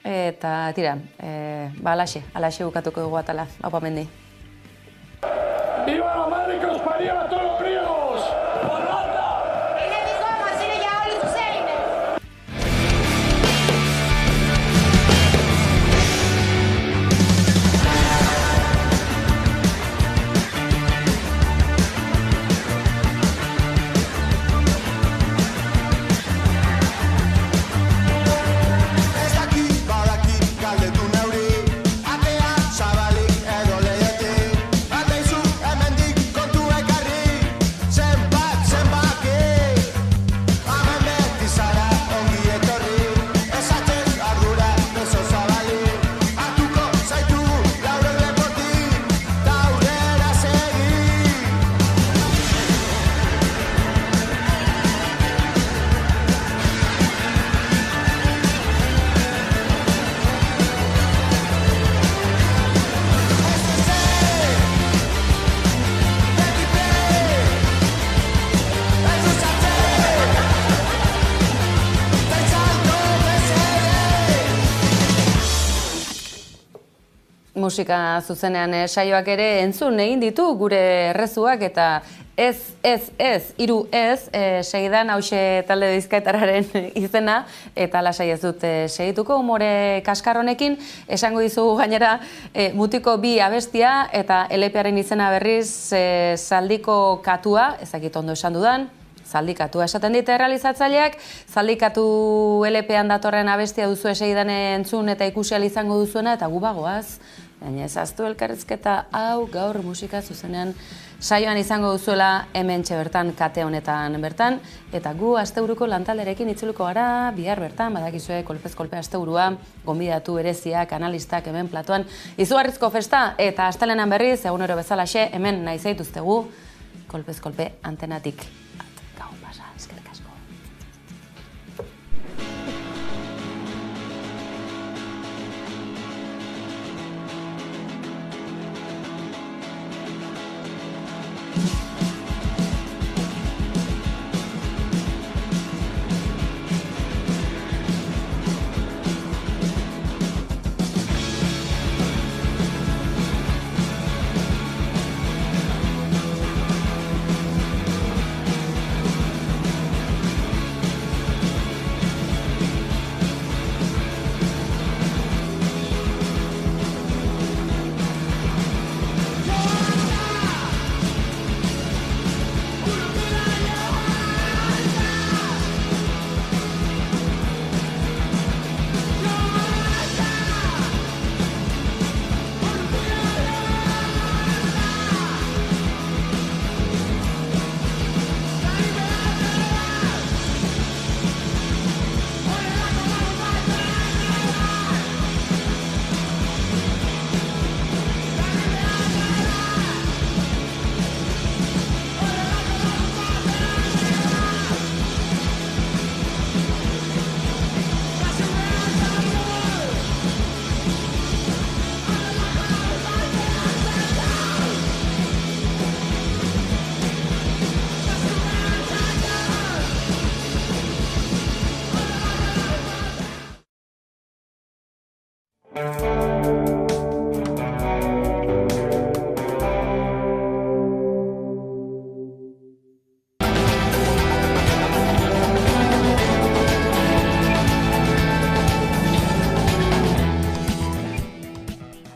eta tira, alaxe bukatuko dugu atala, hau mendi. ¡Viva la madre que os parió a todos los griegos! Musika zuzenean saioak ere entzun egin ditu gure errezuak eta ez, hiru ez, segidan hause talde bizkaitarraren izena eta lasai ez dut segituko umore kaskar honekin, esango dizugu gainera mutiko bi abestia eta LP-aren izena berriz Zaldiko katua, ezakit ondo esan dudan, Zaldikatua esaten dite realizatzaileak, Zaldikatu LP-an datorren abestia duzu segidan entzun eta ikusi ahal izango duzuena eta gu bagoaz. Baina ezaztu elkarrizketa hau gaur musika zuzenean saioan izango duzuela hemen bertan kate honetan bertan eta gu asteburuko lantalderekin itzuliko gara bihar bertan, badakizue kolpez kolpe asteburua, gonbidatu bereziak, analistak hemen platoan izugarrizko festa eta astelehenan berriz egunero bezalaxe hemen nahi zaituztegu kolpez kolpe antenatik. Gau pasa, eskerrik asko.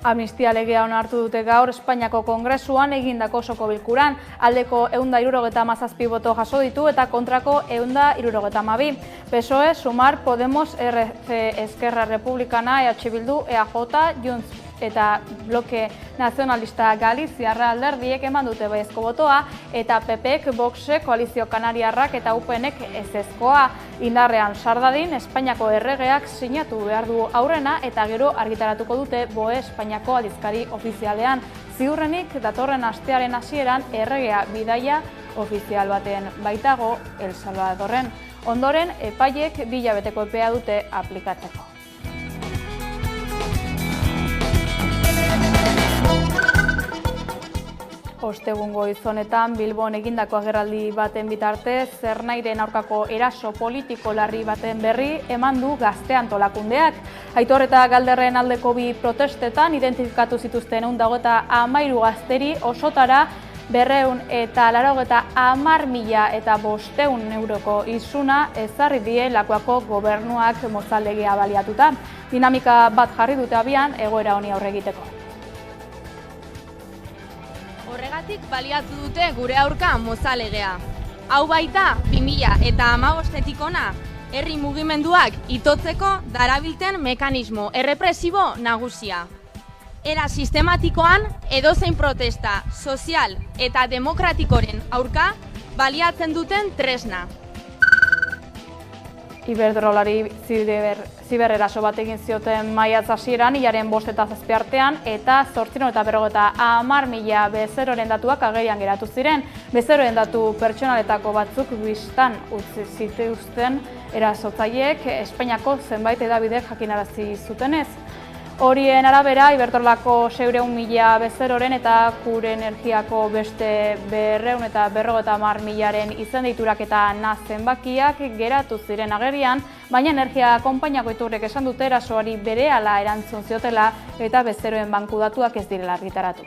Amnistia legea onartu dute gaur Espainiako Kongresuan egindako osoko bilkuran. Aldeko 177 boto jaso ditu eta kontrako 172. PSOE, Sumar, Podemos, RC, Esquerra Republicana, EH Bildu, EAJ, Junts eta Bloke Nazionalista Galiziarra alderdiek eman dute baiezko botoa eta PPek, Voxek, Koalizio Kanariarrak eta UPNek ezezkoa. Indarrean sardadin, Espainiako erregeak sinatu behar du aurrena eta gero argitaratuko dute BOE Espainiako aldizkari ofizialean. Ziurrenik datorren astearen hasieran erregea bidaia ofizial baten baitago El Salvadorren. Ondoren, epaiek 2 hilabeteko epea dute aplikatzeko. Ostegun goiz honetan Bilbon egindako agerraldi baten bitartez, Zernairen aurkako eraso politiko larri baten berri eman du Gazte Antolakundeak. Aitor eta Galderren aldeko bi protestetan identifikatu zituzten 113 gazteri osotara 280.500 euroko isuna ezarri die Lakuako gobernuak mozal-legea baliatuta. Dinamika bat jarri dute abian egoera honi aurre egiteko. Horregatik baliatu dute gure aurka mozal-legea. Hau baita 2015 ona herri mugimenduak itotzeko darabilten mekanismo errepresibo nagusia. Era sistematikoan edozein protesta sozial eta demokratikoren aurka baliatzen duten tresna. Iberdrolari zibereraso bat egin zioten maiatz hasieran, hilaren 5 eta 7 artean, eta 850.000 bezeroren datuak agerian geratu ziren. Bezeroen datu pertsonaletako batzuk bistan utzi zituzten erasotzaileek Espainiako zenbait hedabidek jakinarazi zutenez. Horien arabera, Iberdrolako 600.000 bezeroren eta Kure Energiako beste 250.000 izenditurak eta zenbakiak geratu ziren agerian, baina energia konpainiako iturrek esan dute erasoari berehala erantzun ziotela eta bezeroen banku datuak ez direla argitaratu.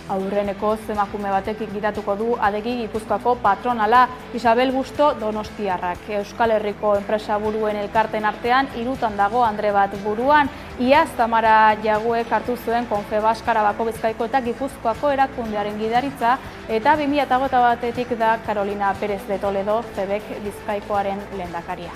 Aurreneko emakume batek gidatuko du adegi Gipuzkoako patronala Isabel Busto Donostiarrak. Euskal Herriko enpresa buruen elkarten artean 3 dago andre bat buruan. Iaz Tamara Jaguek hartu zuen Confebask Arabako Bizkaiko eta Gipuzkoako erakundearen gidaritza eta 2021etik da Carolina Pérez de Toledo Cebek Bizkaikoaren lehendakaria.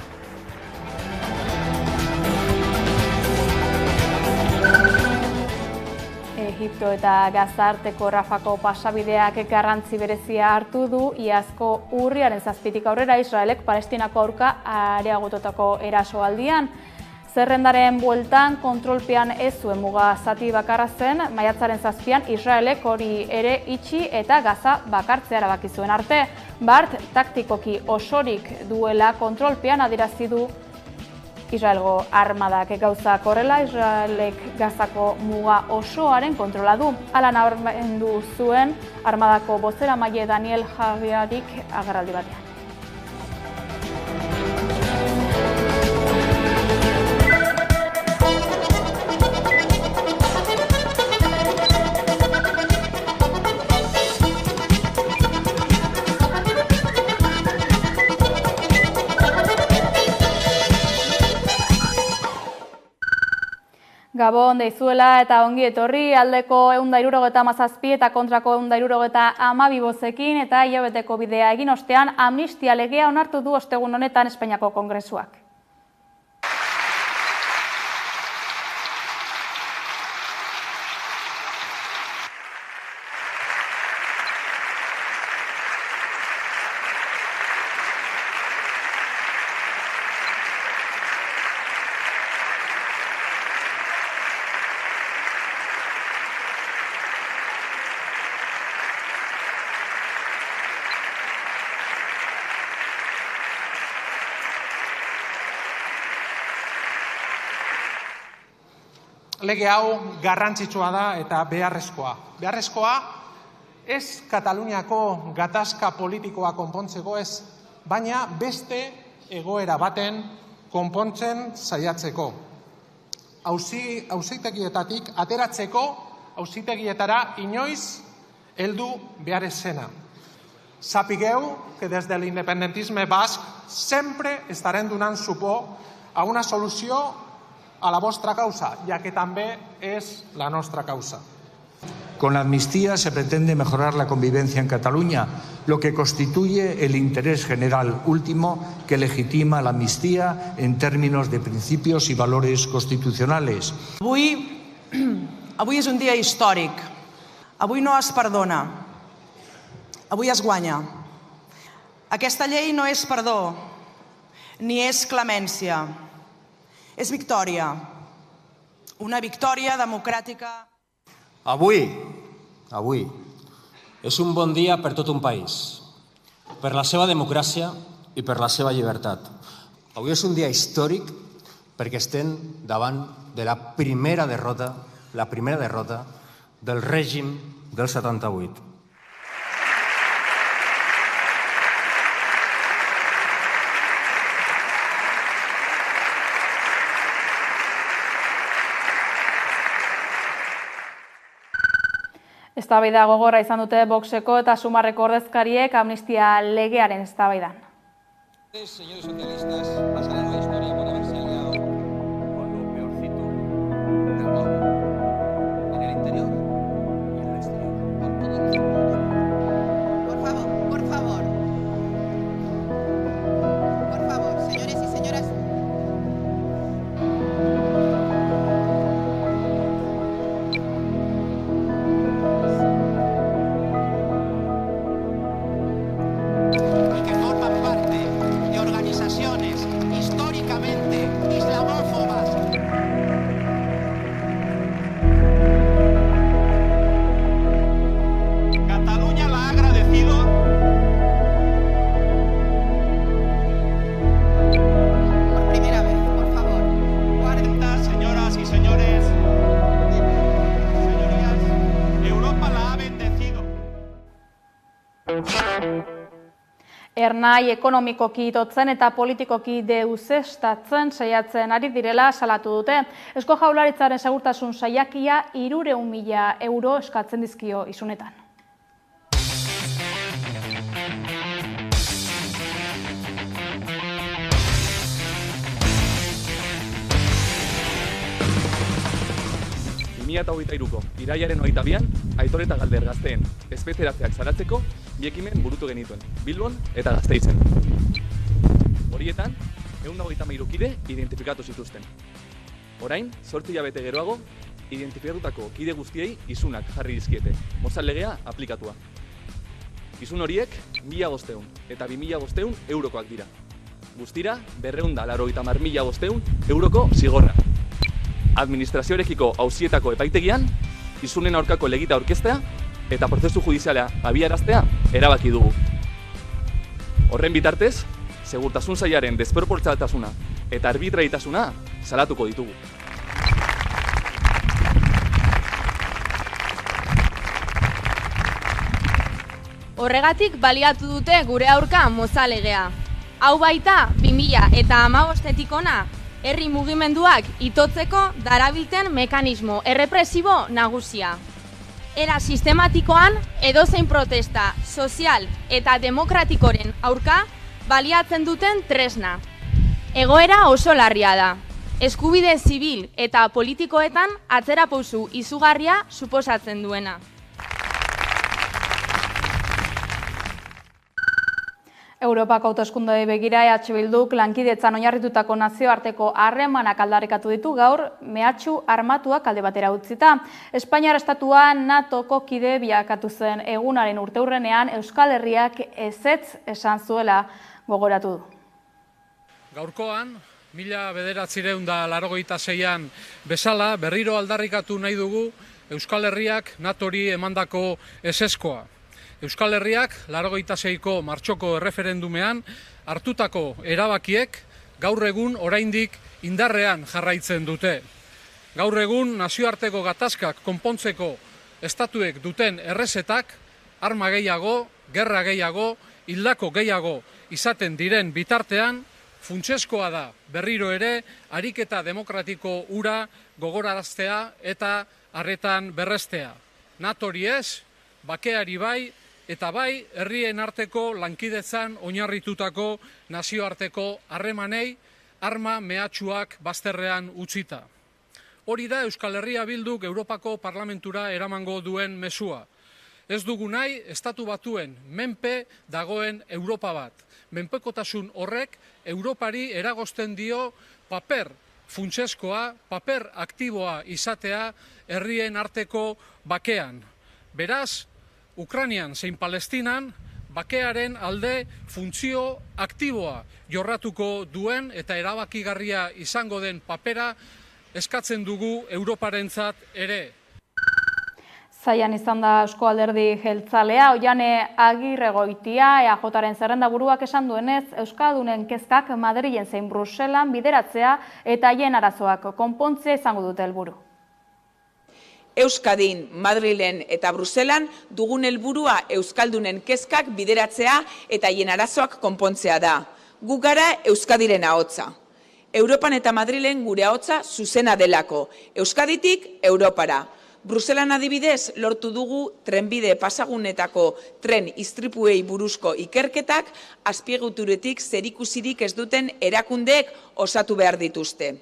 Egipto eta Gaza arteko Rafako pasabideak garrantzi berezia hartu du iazko urriaren 7tik aurrera Israelek Palestinako aurka areagotutako erasoaldian. Zerrendaren bueltan kontrolpean ez zuen muga zati bakarra zen, maiatzaren 7an Israelek hori ere itxi eta Gaza bakartzea erabaki zuen arte. Bart taktikoki osorik duela kontrolpean adierazi du Israelgo armadak. Gauzak horrela, Israelek Gazako muga osoaren kontrola du. Hala nabarmendu zuen armadako bozeramaile Daniel Hagiarik agerraldi batean. Gabon deizuela eta ongi etorri aldeko 177 eta kontrako 172 bozekin eta hilabeteko bidea egin ostean amnistia legea onartu du ostegun honetan Espainiako Kongresuak. Lege hau garrantzitsua da eta beharrezkoa. Beharrezkoa ez Kataluniako gatazka politikoa konpontzeko ez, baina beste egoera baten konpontzen saiatzeko. Auzitegietatik ateratzeko auzitegietara inoiz heldu behar ez zena. Sapigueu que desde el independentisme basc sempre estarem donant suport a una solució a la vostra causa, ya que també és la nostra causa. Con la amnistía se pretende mejorar la convivencia en Cataluña, lo que constituye el interés general último que legitima la amnistía en términos de principios y valores constitucionales. Avui és un dia històric. Avui no es perdona. Avui es guanya. Aquesta llei no és perdó, ni és clemència. És victòria. Una victòria democràtica. Avui és un bon dia per tot un país, per la seva democràcia i per la seva llibertat. Avui és un dia històric perquè estem davant de la primera derrota del règim del 78. Eztabaida gogorra izan dute Voxeko eta Sumarreko ordezkariek amnistia legearen eztabaidan. Señores socialistas, pasarán a la historia por haberse aliado con lo peorcito del globo, en el interior y en el exterior, con todos los grupos. Por favor, señores y señoras. Históricamente islamófobas. Cataluña la ha agradecido. Por primera vez, por favor. 40 señoras y señores. Señorías, Europa la ha bendecido. Ernai ekonomikoki itotzen eta politikoki deuseztatzen saiatzen ari direla salatu dute. Eusko Jaurlaritzaren segurtasun saiakia 300.000 euro eskatzen dizkio isunetan. Eta 2023ko irailaren 22an Aitor eta Galder gazteen espetzeratzeak salatzeko bi ekimen burutu genituen, Bilbon eta Gasteizen. Horietan, 133 kide identifikatu zituzten. Orain, 8 hilabete geroago, identifikatutako kide guztiei isunak jarri dizkiete, mozal legea aplikatua. Isun horiek 1.500 eta 2.500 eurokoak dira. Guztira, 290.500 euroko zigorra. Administrazioarekiko auzietako epaitegian, isunen aurkako legita aurkeztea eta prozesu judiziala abiaraztea erabaki dugu. Horren bitartez, segurtasun sailaren desproportzaltasuna eta arbitrarietasuna salatuko ditugu. Horregatik baliatu dute gure aurka mozalegea. Hau baita 2015 hona herri mugimenduak itotzeko darabilten mekanismo errepresibo nagusia. Era sistematikoan edozein protesta sozial eta demokratikoren aurka baliatzen duten tresna. Egoera oso larria da. Eskubide zibil eta politikoetan atzerapauso izugarria suposatzen duena. Europako hauteskundei begira EH Bilduk lankidetzan oinarritutako nazioarteko harremanak aldarrikatu ditu gaur mehatxu armatuak alde batera utzita. Espainiar estatua NATOko kide bilakatu zen egunaren urteurrenean Euskal Herriak ezetz esan zuela gogoratu du. Gaurkoan, 1986an bezala berriro aldarrikatu nahi dugu Euskal Herriak NATOri emandako ezezkoa. Euskal Herriak 86ko martxoko erreferendumean hartutako erabakiek gaur egun oraindik indarrean jarraitzen dute. Gaur egun nazioarteko gatazkak konpontzeko estatuek duten errezetak arma gehiago, gerra gehiago, hildako gehiago izaten diren bitartean, funtsezkoa da berriro ere ariketa demokratiko hura gogoraraztea eta arretan berrestea. NATOri ez, bakeari bai, eta bai herrien arteko lankidetzan oinarritutako nazioarteko harremanei arma mehatxuak bazterrean utzita. Hori da Euskal Herria Bilduk Europako Parlamentura eramango duen mezua. Ez dugu nahi Estatu Batuen menpe dagoen Europa bat. Menpekotasun horrek Europari eragozten dio paper funtsezkoa, paper aktiboa izatea herrien arteko bakean. Beraz, Ukrainian zein Palestinan bakearen alde funtzio aktiboa jorratuko duen eta erabakigarria izango den papera eskatzen dugu Europarentzat ere. Zaian izan da Eusko Alderdi Jeltzalea, Oiane Agirregoitia, EAJaren zerrendaburuak esan duenez, Euskaldunen kezkak Madrilen zein Bruselan bideratzea eta haien arazoak konpontzea izango dute helburu. Euskadin, Madrilen eta Bruselan dugun helburua Euskaldunen kezkak bideratzea eta haien arazoak konpontzea da. Gu gara Euskadiren ahotsa. Europan eta Madrilen gure ahotsa zuzena delako, Euskaditik Europara. Bruselan adibidez lortu dugu trenbide pasagunetako tren istripuei buruzko ikerketak azpiegituretik zerikusirik ez duten erakundeek osatu behar dituzte.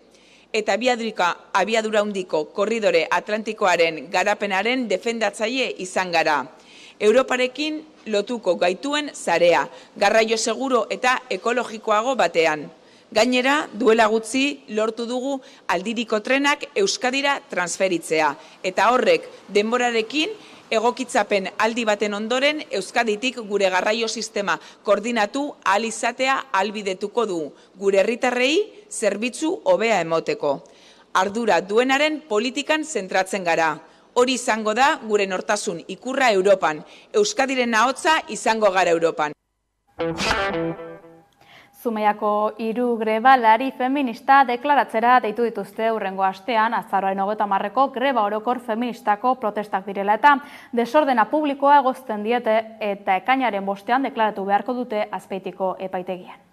Eta abiadura handiko korridore atlantikoaren garapenaren defendatzaile izan gara. Europarekin lotuko gaituen sarea, garraio seguro eta ekologikoago batean. Gainera, duela gutxi lortu dugu aldiriko trenak Euskadira transferitzea. Eta horrek, denborarekin, egokitzapen aldi baten ondoren Euskaditik gure garraio sistema koordinatu ahal izatea ahalbidetuko du, gure herritarrei zerbitzu hobea emoteko. Ardura duenaren politikan zentratzen gara. Hori izango da gure nortasun ikurra Europan. Euskadiren ahotsa izango gara Europan. Zumaiako 3 grebalari feminista deklaratzera deitu dituzte hurrengo astean, azaroaren 30-ko greba orokor feministako protestak direla eta desordena publikoa egozten diete eta ekainaren 5ean deklaratu beharko dute Azpeitiko epaitegian.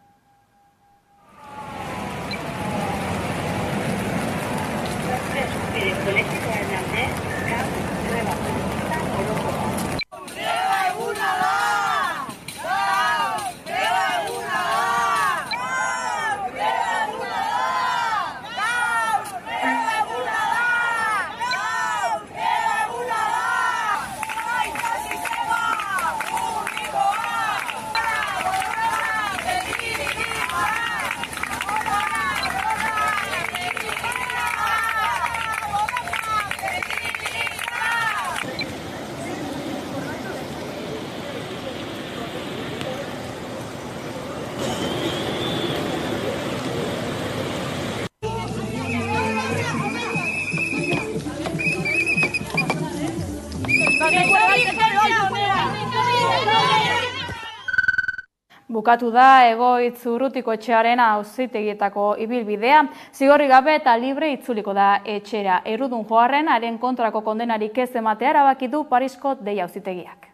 Bukatu da Egoitz Urrutikoetxearen auzitegietako ibilbidea, zigorrik gabe eta libre itzuliko da etxera. Errudun joarren haren kontrako kondenarik ez ematea erabaki du Parisko dei auzitegiak.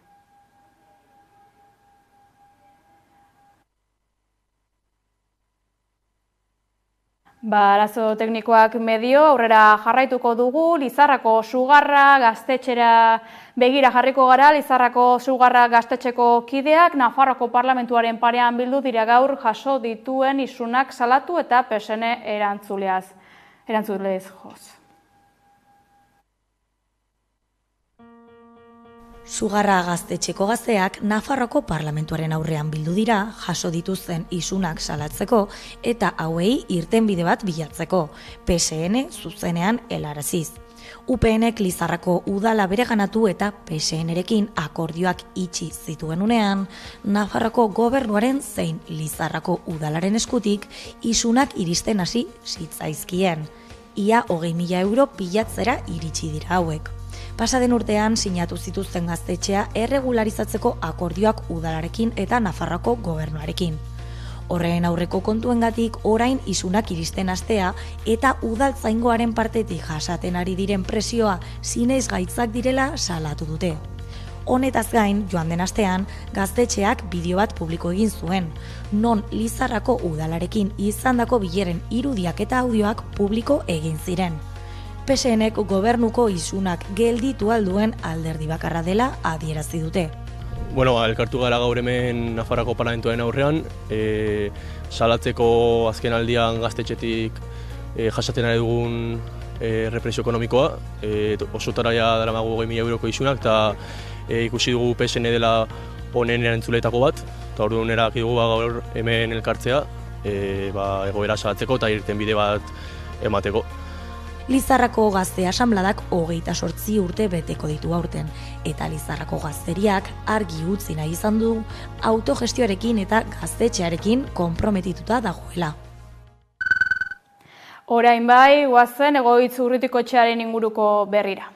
Arazo teknikoak medio, aurrera jarraituko dugu, Lizarrako sugarra gaztetxera begira jarriko gara, Lizarrako sugarra gaztetxeko kideak, Nafarroako parlamentuaren parean bildu dira gaur jaso dituen isunak salatu eta PSN erantzulez joz. Sugarra gaztetxeko gazteak Nafarroako parlamentuaren aurrean bildu dira, jaso dituzten isunak salatzeko eta hauei irtenbide bat bilatzeko, PSN zuzenean helaraziz. UPNek Lizarrako udala bereganatu eta PSN-erekin akordioak itxi zituen unean, Nafarroako gobernuaren zein Lizarrako udalaren eskutik isunak iristen hasi zitzaizkien. Ia 20.000 euro bilatzera iritsi dira hauek. Pasaden urtean sinatu zituzten gaztetxea erregularizatzeko akordioak udalarekin eta Nafarroako gobernuarekin. Horren aurreko kontuengatik orain isunak iristen hastea eta udaltzaingoaren partetik jasaten ari diren presioa zinez gaitzak direla salatu dute. Honetaz gain, joan den astean, gaztetxeak bideo bat publiko egin zuen, non Lizarrako udalarekin izandako bileren irudiak eta audioak publiko egin ziren. PSNek gobernuko isunak gelditu alduen alderdi bakarra dela adierazi dute. Elkartu gara gaur hemen Nafarroako parlamentuaren aurrean, salatzeko azken aldian gaztetxetik jasaten ari dugun represio ekonomikoa, osotara daramagu 20.000 euroko isunak, eta ikusi dugu PSN dela honen erantzuletako bat, eta orduan erabaki dugu gaur hemen elkartzea, egoera salatzeko eta irtenbide bat emateko. Lizarrako gazte asanbladak 28 urte beteko ditu aurten, eta Lizarrako gazteriak argi utzi nahi izan du autogestioarekin eta gaztetxearekin konprometituta dagoela. Orain bai, guazen Egoitz Urrutikoetxearen inguruko berrira.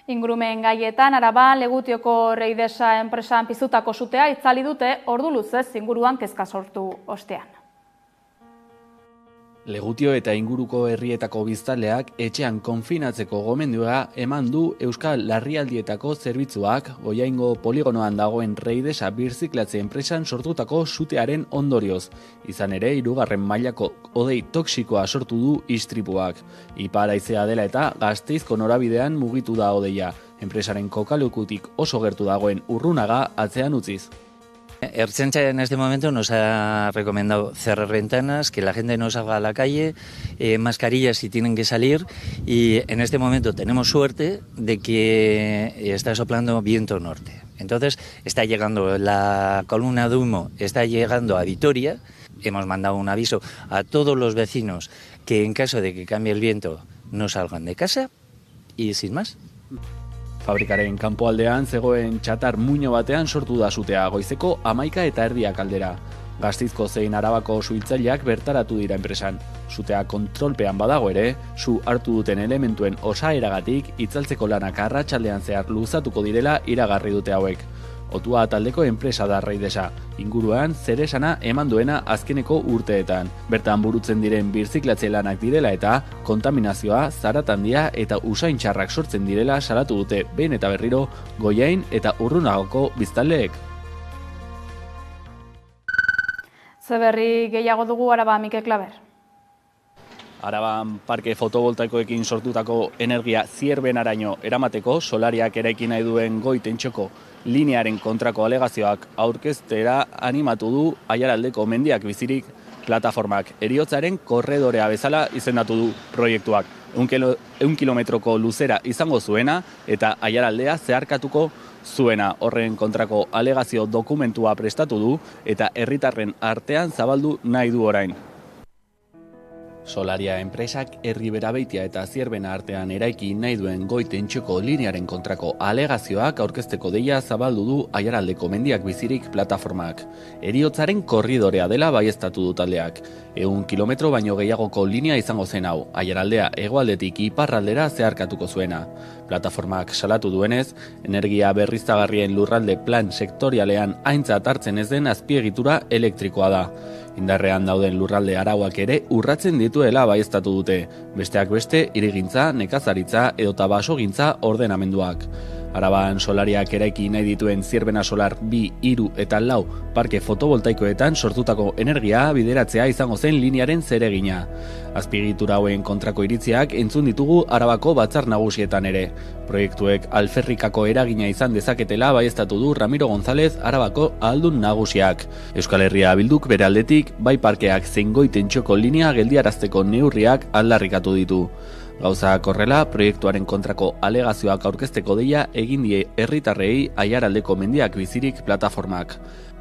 Ingurumen gaietan, Araban, Legutioko Reidesa enpresan piztutako sutea itzali dute ordu luzez inguruan kezka sortu ostean. Legutio eta inguruko herrietako biztanleak etxean konfinatzeko gomendioa eman du Euskal Larrialdietako zerbitzuak Goiaingo poligonoan dagoen Reidesa birziklatze enpresan sortutako sutearen ondorioz. Izan ere, 3. mailako hodei toxikoa sortu du istripuak. Ipar haizea dela eta Gasteizko norabidean mugitu da hodeia. Enpresaren kokalekutik oso gertu dagoen Urrunaga atzean utziz. Ertzaintza en este momento nos ha recomendado cerrar ventanas, que la gente no salga a la calle, mascarillas si tienen que salir, y en este momento tenemos suerte de que está soplando viento norte. Entonces está llegando la columna de humo, está llegando a Vitoria. Hemos mandado un aviso a todos los vecinos que en caso de que cambie el viento no salgan de casa y sin más. Fabrikaren kanpoaldean zegoen txatar muino batean sortu da sutea goizeko 11:30 aldera. Gasteizko zein Arabako suhiltzaileak bertaratu dira enpresan. Sutea kontrolpean badago ere, su hartu duten elementuen osaeragatik itzaltzeko lanak arratsaldean zehar luzatuko direla iragarri dute hauek. Otua taldeko enpresa da Reidesa, inguruan zeresana eman duena azkeneko urteetan. Bertan burutzen diren birziklatze lanak direla eta kontaminazioa, zaratandia eta usaintxarrak sortzen direla salatu dute behin eta berriro Goiain eta Urrunagoko biztanleek. Zeberri gehiago dugu Araba, Mikel Klaber. Araban parke fotovoltaikoekin sortutako energia Zierbenaraino eramateko solariak eraiki nahi duen Goitentxoko linearen kontrako alegazioak aurkeztera animatu du Aiaraldeko mendiak bizirik plataformak. Heriotzaren korredorea bezala izendatu du proiektuak. 1 kilometroko luzera izango zuena eta Aiaraldea zeharkatuko zuena. Horren kontrako alegazio dokumentua prestatu du eta herritarren artean zabaldu nahi du orain. Solaria enpresak Herri Berabeitia eta Zierbena artean eraiki nahi duen Goitentxoko linearen kontrako alegazioak aurkezteko deia zabaldu du Aiaraldeko mendiak bizirik plataformak. Heriotzaren korridorea dela baieztatu du taldeak. 100 kilometro baino gehiagoko linea izango zen hau, Aiaraldea hegoaldetik iparraldera zeharkatuko zuena. Plataformak salatu duenez, energia berriztagarrien lurralde plan sektorialean aintzat hartzen ez den azpiegitura elektrikoa da. Indarrean dauden lurralde arauak ere urratzen dituela baieztatu dute, besteak beste hirigintza, nekazaritza edota basogintza ordenamenduak. Araban solariak eraiki nahi dituen Zierbena Solar 2, 3 eta 4 parke fotovoltaikoetan sortutako energia bideratzea izango zen linearen zeregina. Azpiegitura hauen kontrako iritziak entzun ditugu Arabako batzar nagusietan ere. Proiektuek alferrikako eragina izan dezaketela baieztatu du Ramiro González Arabako ahaldun nagusiak. Euskal Herria Bilduk bere aldetik bai parkeak zein Goitentxoko linea geldiarazteko neurriak aldarrikatu ditu. Gauzak horrela, proiektuaren kontrako alegazioak aurkezteko deia egin die herritarrei Aiaraldeko mendiak bizirik plataformak.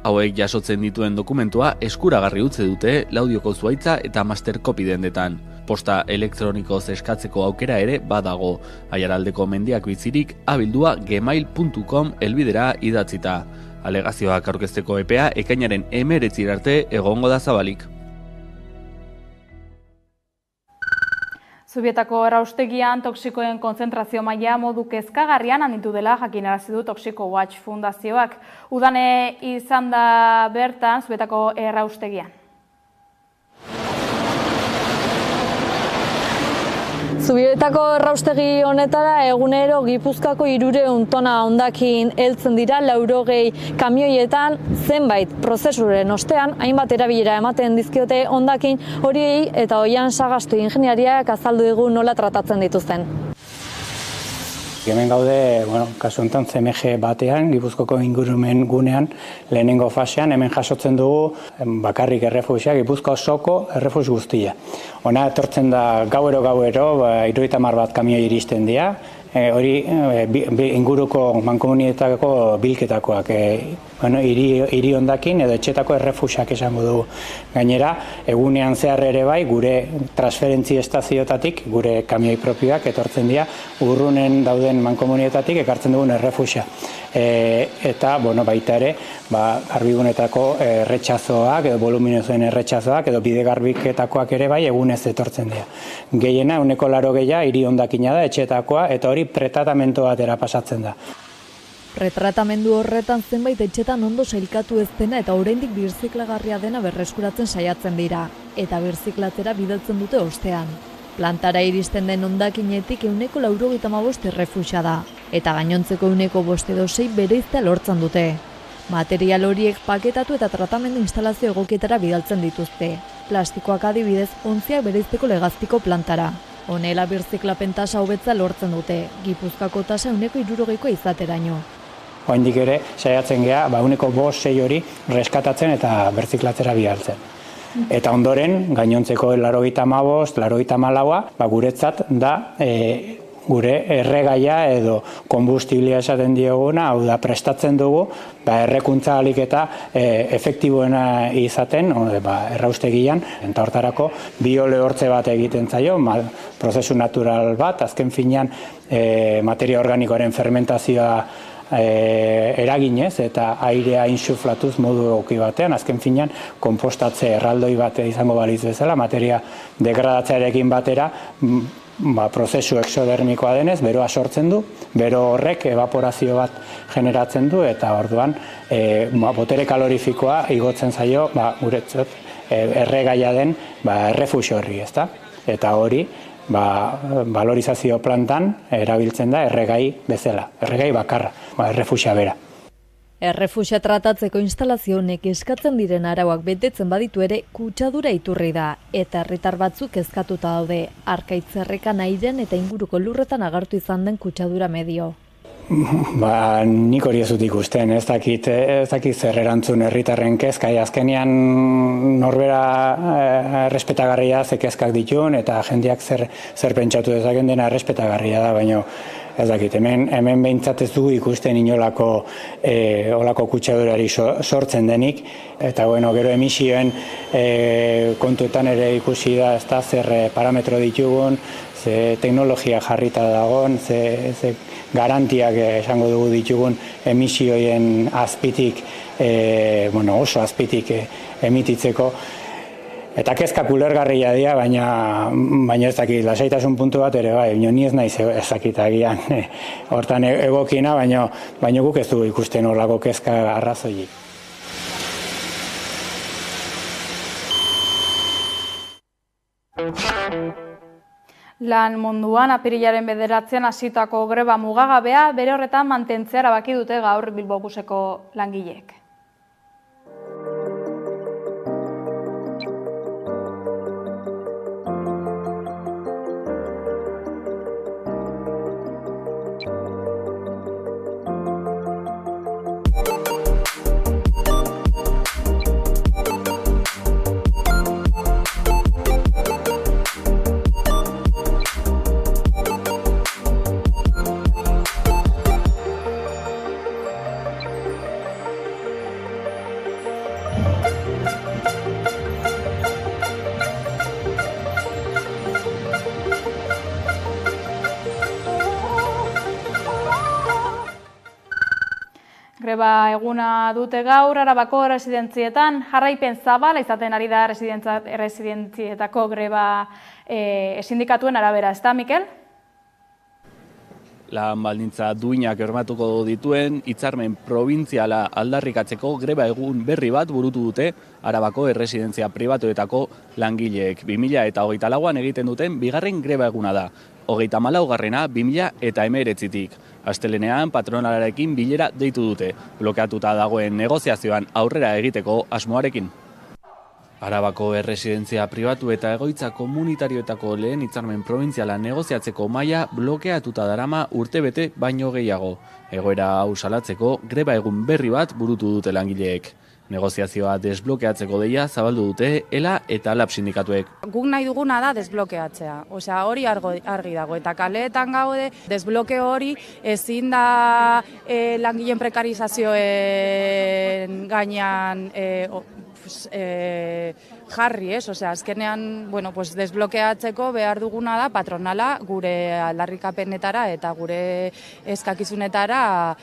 Hauek jasotzen dituen dokumentua eskuragarri utzi dute Laudioko Zuhaitza eta Masterkopi dendetan. Posta elektronikoz eskatzeko aukera ere badago. Aiaraldeko mendiak bizirik abildua gmail.com helbidera idatzita. Alegazioak aurkezteko epea ekainaren 19 arte egongo da zabalik. Zubietako erraustegian toxikoen konzentrazio maila modu kezkagarrian handitu dela jakinarazi du Toxiko Watch Fundazioak. Udane izan da bertan Zubietako erraustegian. Zubietako erraustegi honetara egunero Gipuzkoako 300 tona hondakin heltzen dira 80 kamioietan, zenbait prozesuren ostean hainbat erabilera ematen dizkiote hondakin horiei eta Oian Sagastu ingeniariak azaldu digu nola tratatzen dituzten. Hemen gaude, kasu honetan CMG batean, Gipuzkoko ingurumen gunean, lehenengo fasean, hemen jasotzen dugu bakarrik errefusia, Gipuzko osoko errefus guztia. Hona etortzen da gauero, 70 bat kamioi iristen dira, hori inguruko mankomunietako bilketakoak, hiri hondakin edo etxetako errefusak esango dugu. Gainera, egunean zehar ere bai, gure transferentzi estazioetatik, gure kamioi propioak etortzen dira, urrunen dauden mankomunietatik ekartzen dugun errefusa. Eta, baita ere, garbigunetako erretxazoak, edo voluminozoen erretxazoak, edo bide garbiketakoak ere bai egunez etortzen dira. Gehiena, 80% hiri hondakina da, etxetakoa, eta hori hori pretratamendu batera pasatzen da. Retratamendu horretan zenbait etxetan ondo sailkatu ez dena eta oraindik birziklagarria dena berreskuratzen saiatzen dira, eta birziklatzera bidaltzen dute ostean. Plantara iristen den hondakinetik 95 errefuxa da, eta gainontzeko 5/6 bereiztea lortzen dute. Material horiek paketatu eta tratamendu instalazio egokietara bidaltzen dituzte. Plastikoak adibidez, ontziak bereizteko legazpiko plantara. Honela birziklapen tasa hobetza lortzen dute, Gipuzkoako tasa 60% izateraino. Oraindik ere saiatzen gea 5/6 hori reskatatzen eta birziklatzera bidaltzen. Eta ondoren, gainontzeko 85, 84, guretzat da gure erregaia edo konbustiblea esaten dioguna, hau da prestatzen dugu, errekuntza ahalik eta efektiboena izaten, erraustegian, eta hortarako biolehortze bat egiten zaio, prozesu natural bat, azken finean materia organikoaren fermentazioa eraginez eta airea insuflatuz modu egoki batean, azken finean konpostatze erraldoi bat izango balitz bezala, materia degradatzearekin batera, prozesu exodermikoa denez, beroa sortzen du, bero horrek evaporazio bat generatzen du, eta orduan botere kalorifikoa igotzen zaio, guretzat erregaia den errefuxio horri, ezta? Eta hori, valorizazio plantan erabiltzen da erregai bezala, erregai bakarra, errefuxia bera. Errefuxia tratatzeko instalazio honek eskatzen diren arauak betetzen baditu ere kutsadura iturri da, eta herritar batzuk kezkatuta daude, Arkaitzerrekan airean eta inguruko lurretan agertu izan den kutsadura medio. Nik hori ez dut ikusten, ez dakit zer erantzun herritarren kezka, azkenean norbera errespetagarria ze kezkak ditun, eta jendeak zer pentsatu dezaken dena errespetagarria da, baina ez dakit, hemen behintzat ez dugu ikusten inolako kutsadurari sortzen denik, eta gero emisioen kontuetan ere ikusi da ez da zer parametro ditugun, ze teknologia jarrita dagoen, ze garantiak esango dugu ditugun emisioien azpitik, oso azpitik emititzeko. Eta kezkak ulergarria dira, baina ez dakit, lasaitasun puntu bat ere bai, ni ez naiz ez dakit agian hortan egokina, baina guk ez dugu ikusten horlako kezka arrazoiik. Lan munduan apirilaren 9 hasitako greba mugagabea bere horretan mantentzea erabaki dute gaur Bilbobuseko langileek. Greba eguna dute gaur, Arabako residentzietan jarraipen zabala izaten ari da residentzietako greba sindikatuen arabera, ez da, Mikel? Lan baldintza duinak bermatuko dituen hitzarmen probintziala aldarrikatzeko greba egun berri bat burutu dute Arabako erresidentzia pribatuetako langileek. 2024an egiten duten bigarren greba eguna da. 34garrena 2019tik. Astelenean patronalarekin bilera deitu dute, blokeatuta dagoen negoziazioan aurrera egiteko asmoarekin. Arabako erresidentzia pribatu eta egoitza komunitarioetako lehen hitzarmen probintziala negoziatzeko maila blokeatuta darama urtebete baino gehiago. Egoera hau salatzeko greba egun berri bat burutu dute langileek. Negoziazioa desblokeatzeko deia zabaldu dute ELA eta LAB sindikatuek. Guk nahi duguna da desblokeatzea, hori argi dago, eta kaleetan gaude desblokeo hori ezin da langileen prekarizazioen gainean jarri, azkenean desblokeatzeko behar duguna da patronala gure aldarrikapenetara eta gure eskakizunetara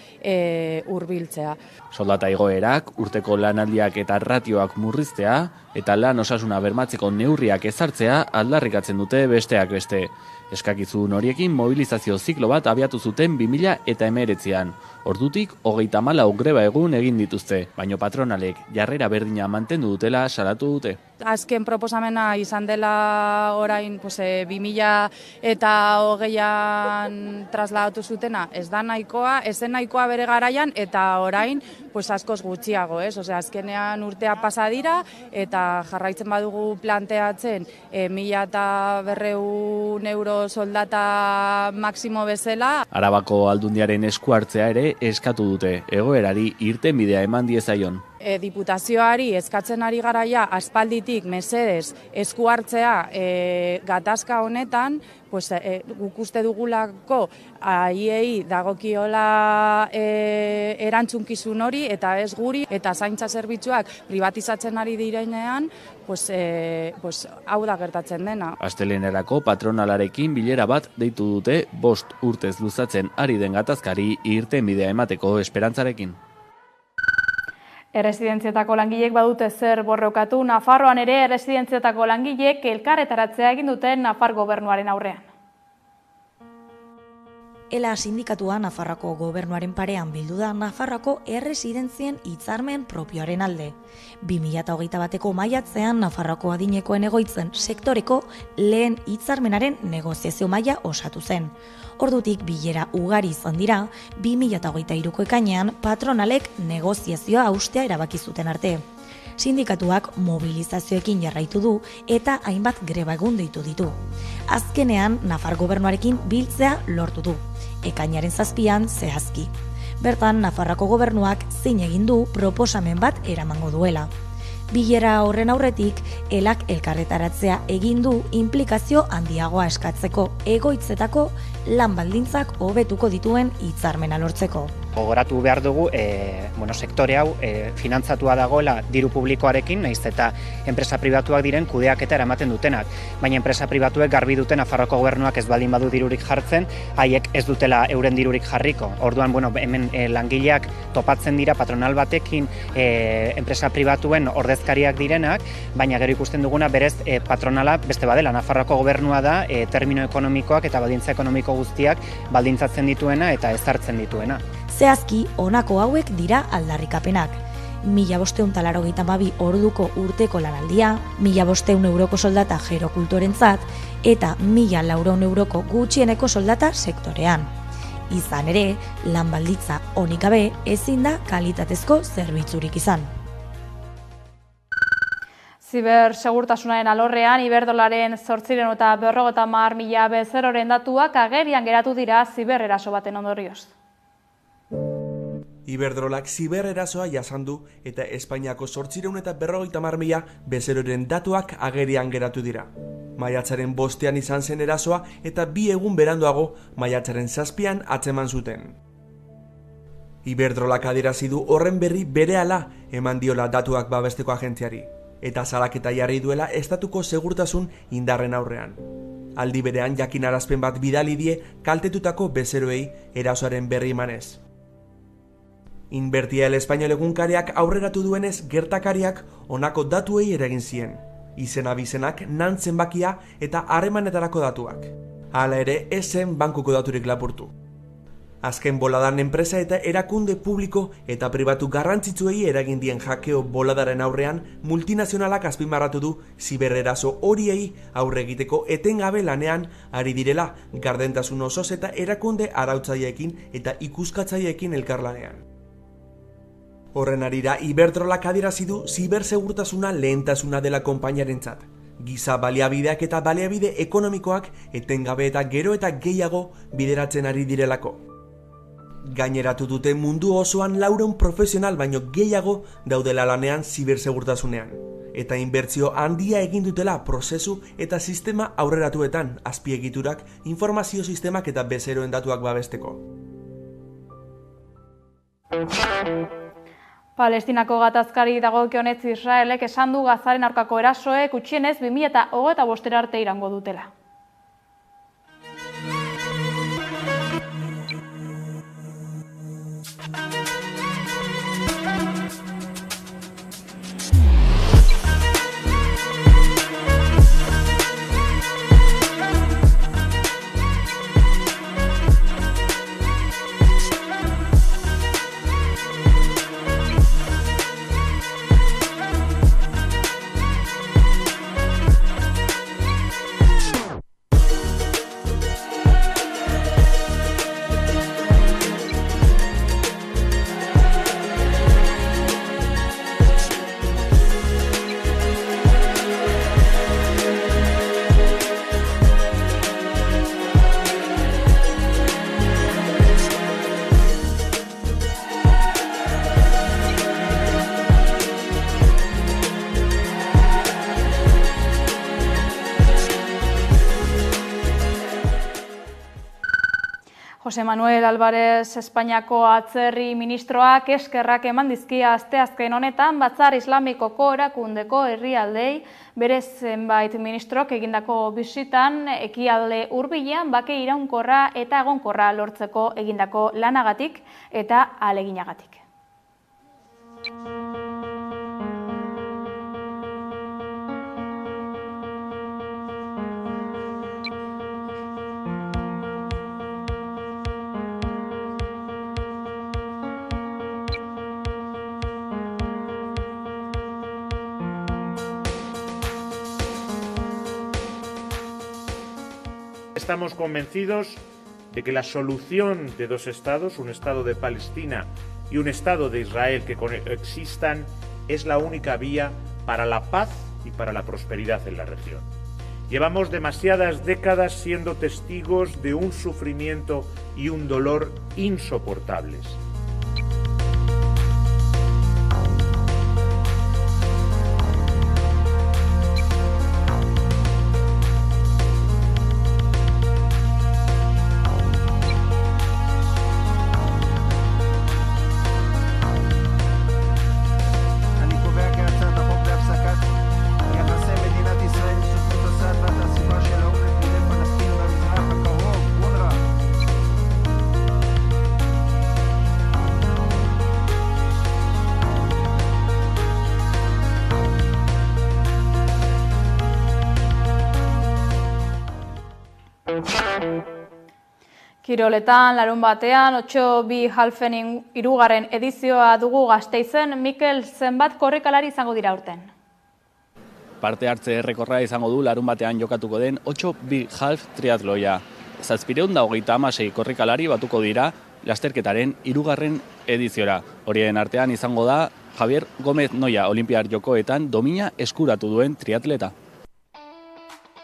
hurbiltzea. Soldata igoerak, urteko lanaldiak eta ratioak murriztea eta lan osasuna bermatzeko neurriak ezartzea aldarrikatzen dute besteak beste. Eskakizun horiekin mobilizazio ziklo bat abiatu zuten 2019an. Ordutik 34 greba egun egin dituzte, baino patronalek jarrera berdina mantendu dutela salatu dute. Azken proposamena izan dela orain 2020an trasladatu zutena, ez da nahikoa, ez zen nahikoa bere garaian eta orain askoz gutxiago, ez? Osea, azkenean urtea pasa dira eta jarraitzen badugu planteatzen 1.200 euro soldata maksimo bezala. Arabako Aldundiaren esku hartzea ere eskatu dute, egoerari irtenbidea eman diezaion. Diputazioari eskatzen ari garaia aspalditik mesedez esku hartzea gatazka honetan, guk uste dugulako haiei dagokiola erantzunkizun hori eta ez guri, eta zaintza zerbitzuak privatizatzen ari direnean, hau da gertatzen dena. Astelehenerako patronalarekin bilera bat deitu dute 5 urtez luzatzen ari den gatazkari irtenbidea emateko esperantzarekin. Erresidentzietako langileek badute zer borrokatu. Nafarroan ere erresidentzietako langileek elkarretaratzea egin duten Nafar gobernuaren aurrean. ELA sindikatua Nafarroako gobernuaren parean bildu da Nafarroako erresidentzien hitzarmen propioaren alde. 2021ko maiatzean Nafarroako adinekoen egoitzen sektoreko lehen hitzarmenaren negoziazio maila osatu zen. Ordutik bilera ugari izan dira, 2023ko ekainean patronalek negoziazioa haustea erabaki zuten arte. Sindikatuak mobilizazioekin jarraitu du eta hainbat greba egun deitu ditu. Azkenean, Nafar gobernuarekin biltzea lortu du, ekainaren 7an zehazki. Bertan, Nafarroko gobernuak zein egin du proposamen bat eramango duela. Bilera horren aurretik, ELAk elkarretaratzea egin du inplikazio handiagoa eskatzeko egoitzetako lan baldintzak hobetuko dituen hitzarmena lortzeko. Gogoratu behar dugu, sektore hau finantzatua dagoela diru publikoarekin, nahiz eta enpresa pribatuak diren kudeaketa eramaten dutenak. Baina enpresa pribatuek garbi duten Nafarroako gobernuak ez baldin badu dirurik jartzen, haiek ez dutela euren dirurik jarriko. Orduan, hemen langileak topatzen dira patronal batekin enpresa pribatuen ordezkariak direnak, baina gero ikusten duguna berez patronala beste badela. Nafarroako gobernua da termino ekonomikoak eta baldintza ekonomiko guztiak baldintzatzen dituena eta ezartzen dituena. Zehazki, honako hauek dira aldarrikapenak. 1.582 orduko urteko lanaldia, 1.500 euroko soldata gerokultorentzat eta 1.400 euroko gutxieneko soldata sektorean. Izan ere, lan baldintza onik gabe ezin da kalitatezko zerbitzurik izan. Zibersegurtasunaren alorrean, Iberdrolaren 850.000 bezeroren datuak agerian geratu dira zibereraso baten ondorioz. Iberdrolak zibererasoa jasan du eta Espainiako 850.000 bezeroren datuak agerian geratu dira. Maiatzaren 5ean izan zen erasoa eta 2 egun beranduago maiatzaren 7ean atzeman zuten. Iberdrolak adierazi du horren berri berehala eman diola datuak babesteko agentziari, eta salaketa jarri duela estatuko segurtasun indarren aurrean. Aldi berean jakinarazpen bat bidali die kaltetutako bezeroei erasoaren berri emanez. Invertia El Español egunkariak aurreratu duenez gertakariak honako datuei eragin zien. Izena bizenak, nan zenbakia eta harremanetarako datuak. Hala ere, ez zen bankuko daturik lapurtu. Azken boladan enpresa eta erakunde publiko eta pribatu garrantzitsuei eragin dien hakeo boladaren aurrean multinazionalak azpimarratu du zibereraso horiei aurre egiteko etengabe lanean ari direla gardentasun osoz eta erakunde arautzaileekin eta ikuskatzaileekin elkarlanean. Horren arira, Iberdrolak adierazi du zibersegurtasuna lehentasuna dela konpainiarentzat. Giza baliabideak eta baliabide ekonomikoak etengabe eta gero eta gehiago bideratzen ari direlako. Gaineratu dute mundu osoan 400 profesional baino gehiago daudela lanean zibersegurtasunean. Eta inbertsio handia egin dutela prozesu eta sistema aurreratuetan, azpiegiturak, informazio sistemak eta bezeroen datuak babesteko. Palestinako gatazkari dagokionez Israelek esan du Gazaren aurkako erasoek gutxienez 2025 arte irango dutela. Jose Manuel Álvarez Espainiako atzerri ministroak eskerrak eman dizkia asteazken honetan Batzar Islamikoko erakundeko herrialdei bere zenbait ministrok egindako bisitan ekialde hurbilean bake iraunkorra eta egonkorra lortzeko egindako lanagatik eta ahaleginagatik. Estamos convencidos de que la solución de dos estados, un estado de Palestina y un estado de Israel que coexistan, es la única vía para la paz y para la prosperidad en la región. Llevamos demasiadas décadas siendo testigos de un sufrimiento y un dolor insoportables. Kiroletan, larun batean, 8-2 halfen hirugarren edizioa dugu Gasteizen, Mikel, zenbat korrikalari izango dira aurten? Parte hartze errekorra izango du larun batean jokatuko den 8-2 half triatloia. 726 korrikalari batuko dira lasterketaren hirugarren ediziora. Horien artean izango da Javier Gómez Noia Olinpiar Jokoetan domina eskuratu duen triatleta.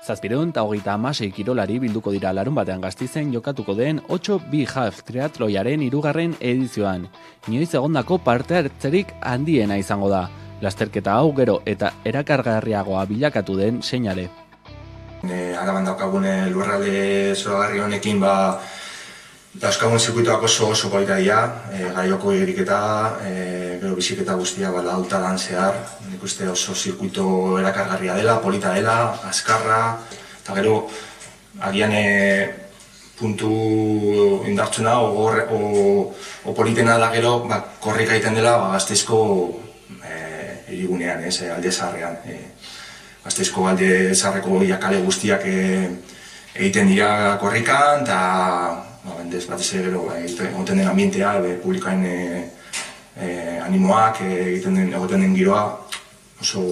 726 kirolari bilduko dira larun batean Gasteizen jokatuko den 8-2 half triatloiaren hirugarren edizioan. Inoiz egondako parte hartzerik handiena izango da. Lasterketa hau gero eta erakargarriagoa bilakatu den seinale. Araban daukagune lurralde zoragarri honekin dauzkagun zirkuituak oso polita dira, gaioko igeriketa, gero biziketa guztia lauta dan zehar, nik uste oso zirkuito erakargarria dela, polita dela, azkarra, eta gero agian puntu indartsuna o politena da gero korrika egiten dela Gasteizko hirigunean, alde zaharrean. Gasteizko alde zaharreko jakale guztiak egiten dira korrikan, eta batez gero egoten den ambientea, publikoen animoak, egoten den giroa oso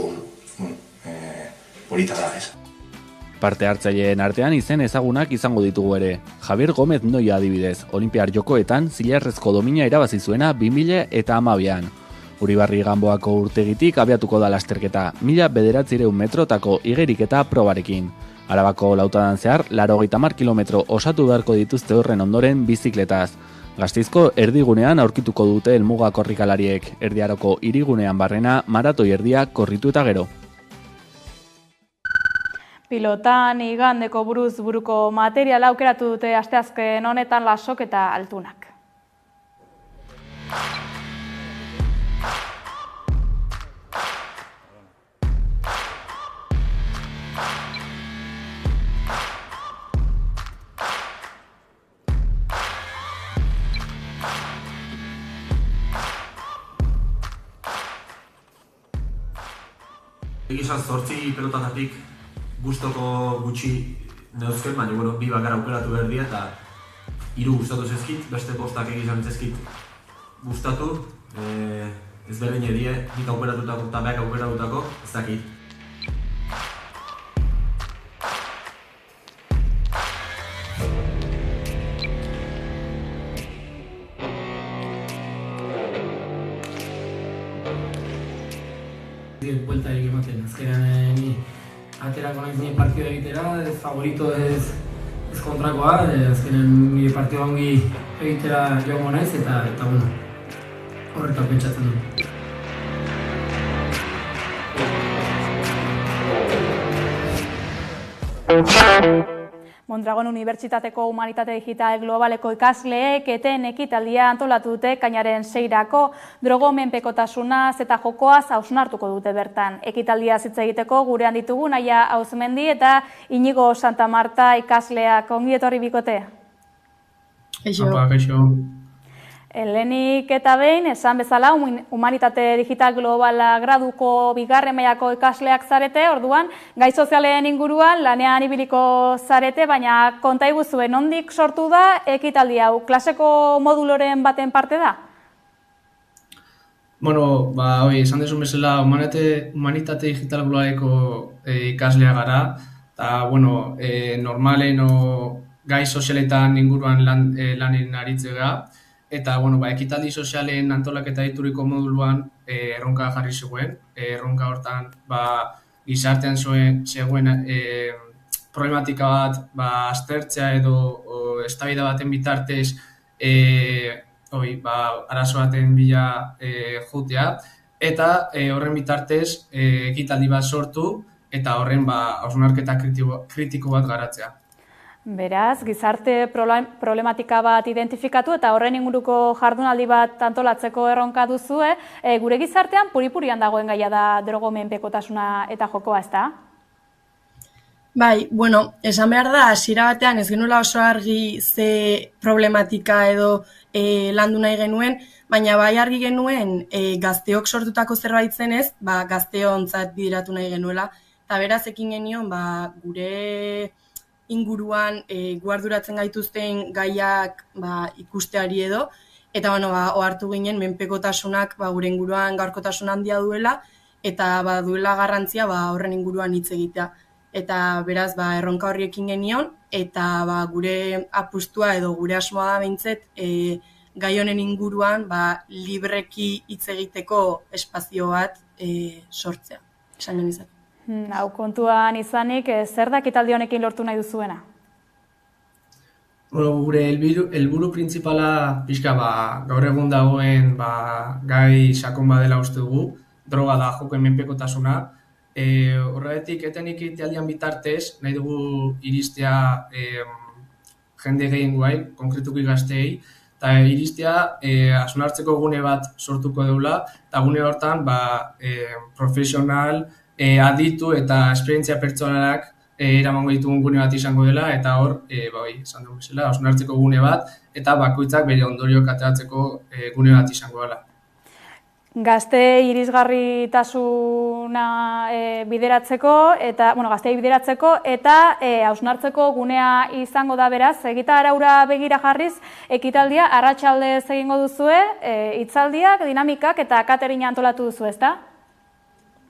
polita da ez. Parte hartzaileen artean izen ezagunak izango ditugu ere. Javier Gómez Noia adibidez, Olinpiar Jokoetan zilarrezko domina irabazi zuena 2012an. Uribarri Ganboako urtegitik abiatuko da lasterketa, 1900 metrotako igeriketa probarekin. Arabako lautadan zehar, 80 kilometro osatu beharko dituzte horren ondoren bizikletaz. Gasteizko erdigunean aurkituko dute helmuga korrikalariek, Erdiaroko hirigunean barrena maratoi erdia korritu eta gero. Pilotan igandeko buruz buruko materiala aukeratu dute asteazken honetan Lasok eta Altunak. Egizan 8 pelotatatik gustoko gutxi neuzken, baina bi bakar aukeratu behar dira eta 3 gustatu zezkit, beste postak egizan zezkit gustatu, ez berdin edie, nik aukeratutako eta beak aukeratutako, ez dakit. Buelta egin ematen, azkenean ni aterako naiz nire partidua egitera, favorito ez kontrakoa, azkenean nire partidua ongi egitera joango naiz eta bueno, horretan pentsatzen du. Mondragon Unibertsitateko Humanitate Digital Globaleko ikasleek eten ekitaldia antolatu dute kainaren 6-rako, drogomenpekotasunaz eta jokoaz hausnartuko dute bertan. Ekitaldia hitz egiteko gurean ditugu Naia Auzmendi eta Inigo Santa Marta ikasleak. Ongi etorri bikote. Kaixo. Lehenik eta behin, esan bezala, Humanitate Digital Globala graduko 2. mailako ikasleak zarete, orduan, gai sozialen inguruan lanean ibiliko zarete, baina konta iguzuen, nondik sortu da ekitaldi hau? Klaseko moduloren baten parte da? Bueno, esan desun bezala, Humanitate Digital Globaleko ikaslea gara, eta, normalen gai sozialetan inguruan lanen aritzega, eta, ekitaldi sozialen antolaketa dituriko moduluan erronka jarri zegoen. Erronka hortan, gizartean zegoen problematika bat, aztertzea edo eztabaida baten bitartez arazo baten bila jutea, eta horren bitartez ekitaldi bat sortu, eta horren hausnarketa kritiko bat garatzea. Beraz, gizarte problematika bat identifikatu eta horren inguruko jardunaldi bat antolatzeko erronka duzue, gure gizartean puripurian dagoen gaia da drogomenpekotasuna eta jokoa, ezta? Bai, esan behar da, hasiera batean ez genuela oso argi ze problematika edo landu nahi genuen, baina bai argi genuen gazteok sortutako zerbait zenez, gazteontzat bideratu nahi genuela, eta beraz ekin genion gure inguruan guarduratzen gaituzten gaiak ikusteari edo, eta ohartu ginen menpekotasunak gure inguruan gaurkotasun handia duela, eta duela garrantzia horren inguruan hitz egitea. Eta beraz erronka horriekin genion, eta gure apustua edo gure asmoa da behintzet gai honen inguruan libreki hitz egiteko espazio bat sortzea, esan genizak. Hau kontuan izanik, zer da ekitaldi honekin lortu nahi duzuena? Gure helburu printzipala pixka gaur egun dagoen gai sakon badela uste dugu, droga da jokoen menpekotasuna. Horregatik eten ekitaldian bitartez nahi dugu iristea jende gehiengoai, konkretuki gazteei, eta iristea hausnartzeko gune bat sortuko deula, eta gune hortan profesional, aditu eta esperientzia pertsonalak eramango ditugun gune bat izango dela, eta hor, esan dugu bezala, hausnartzeko gune bat, eta bakoitzak bere ondorioak ateratzeko gune bat izango dela. Gazte irisgarritasuna bideratzeko eta hausnartzeko gunea izango da beraz, egitaraura begira jarriz, ekitaldia arratsaldez egingo duzue, hitzaldiak, dinamikak eta katerina antolatu duzu, ezta?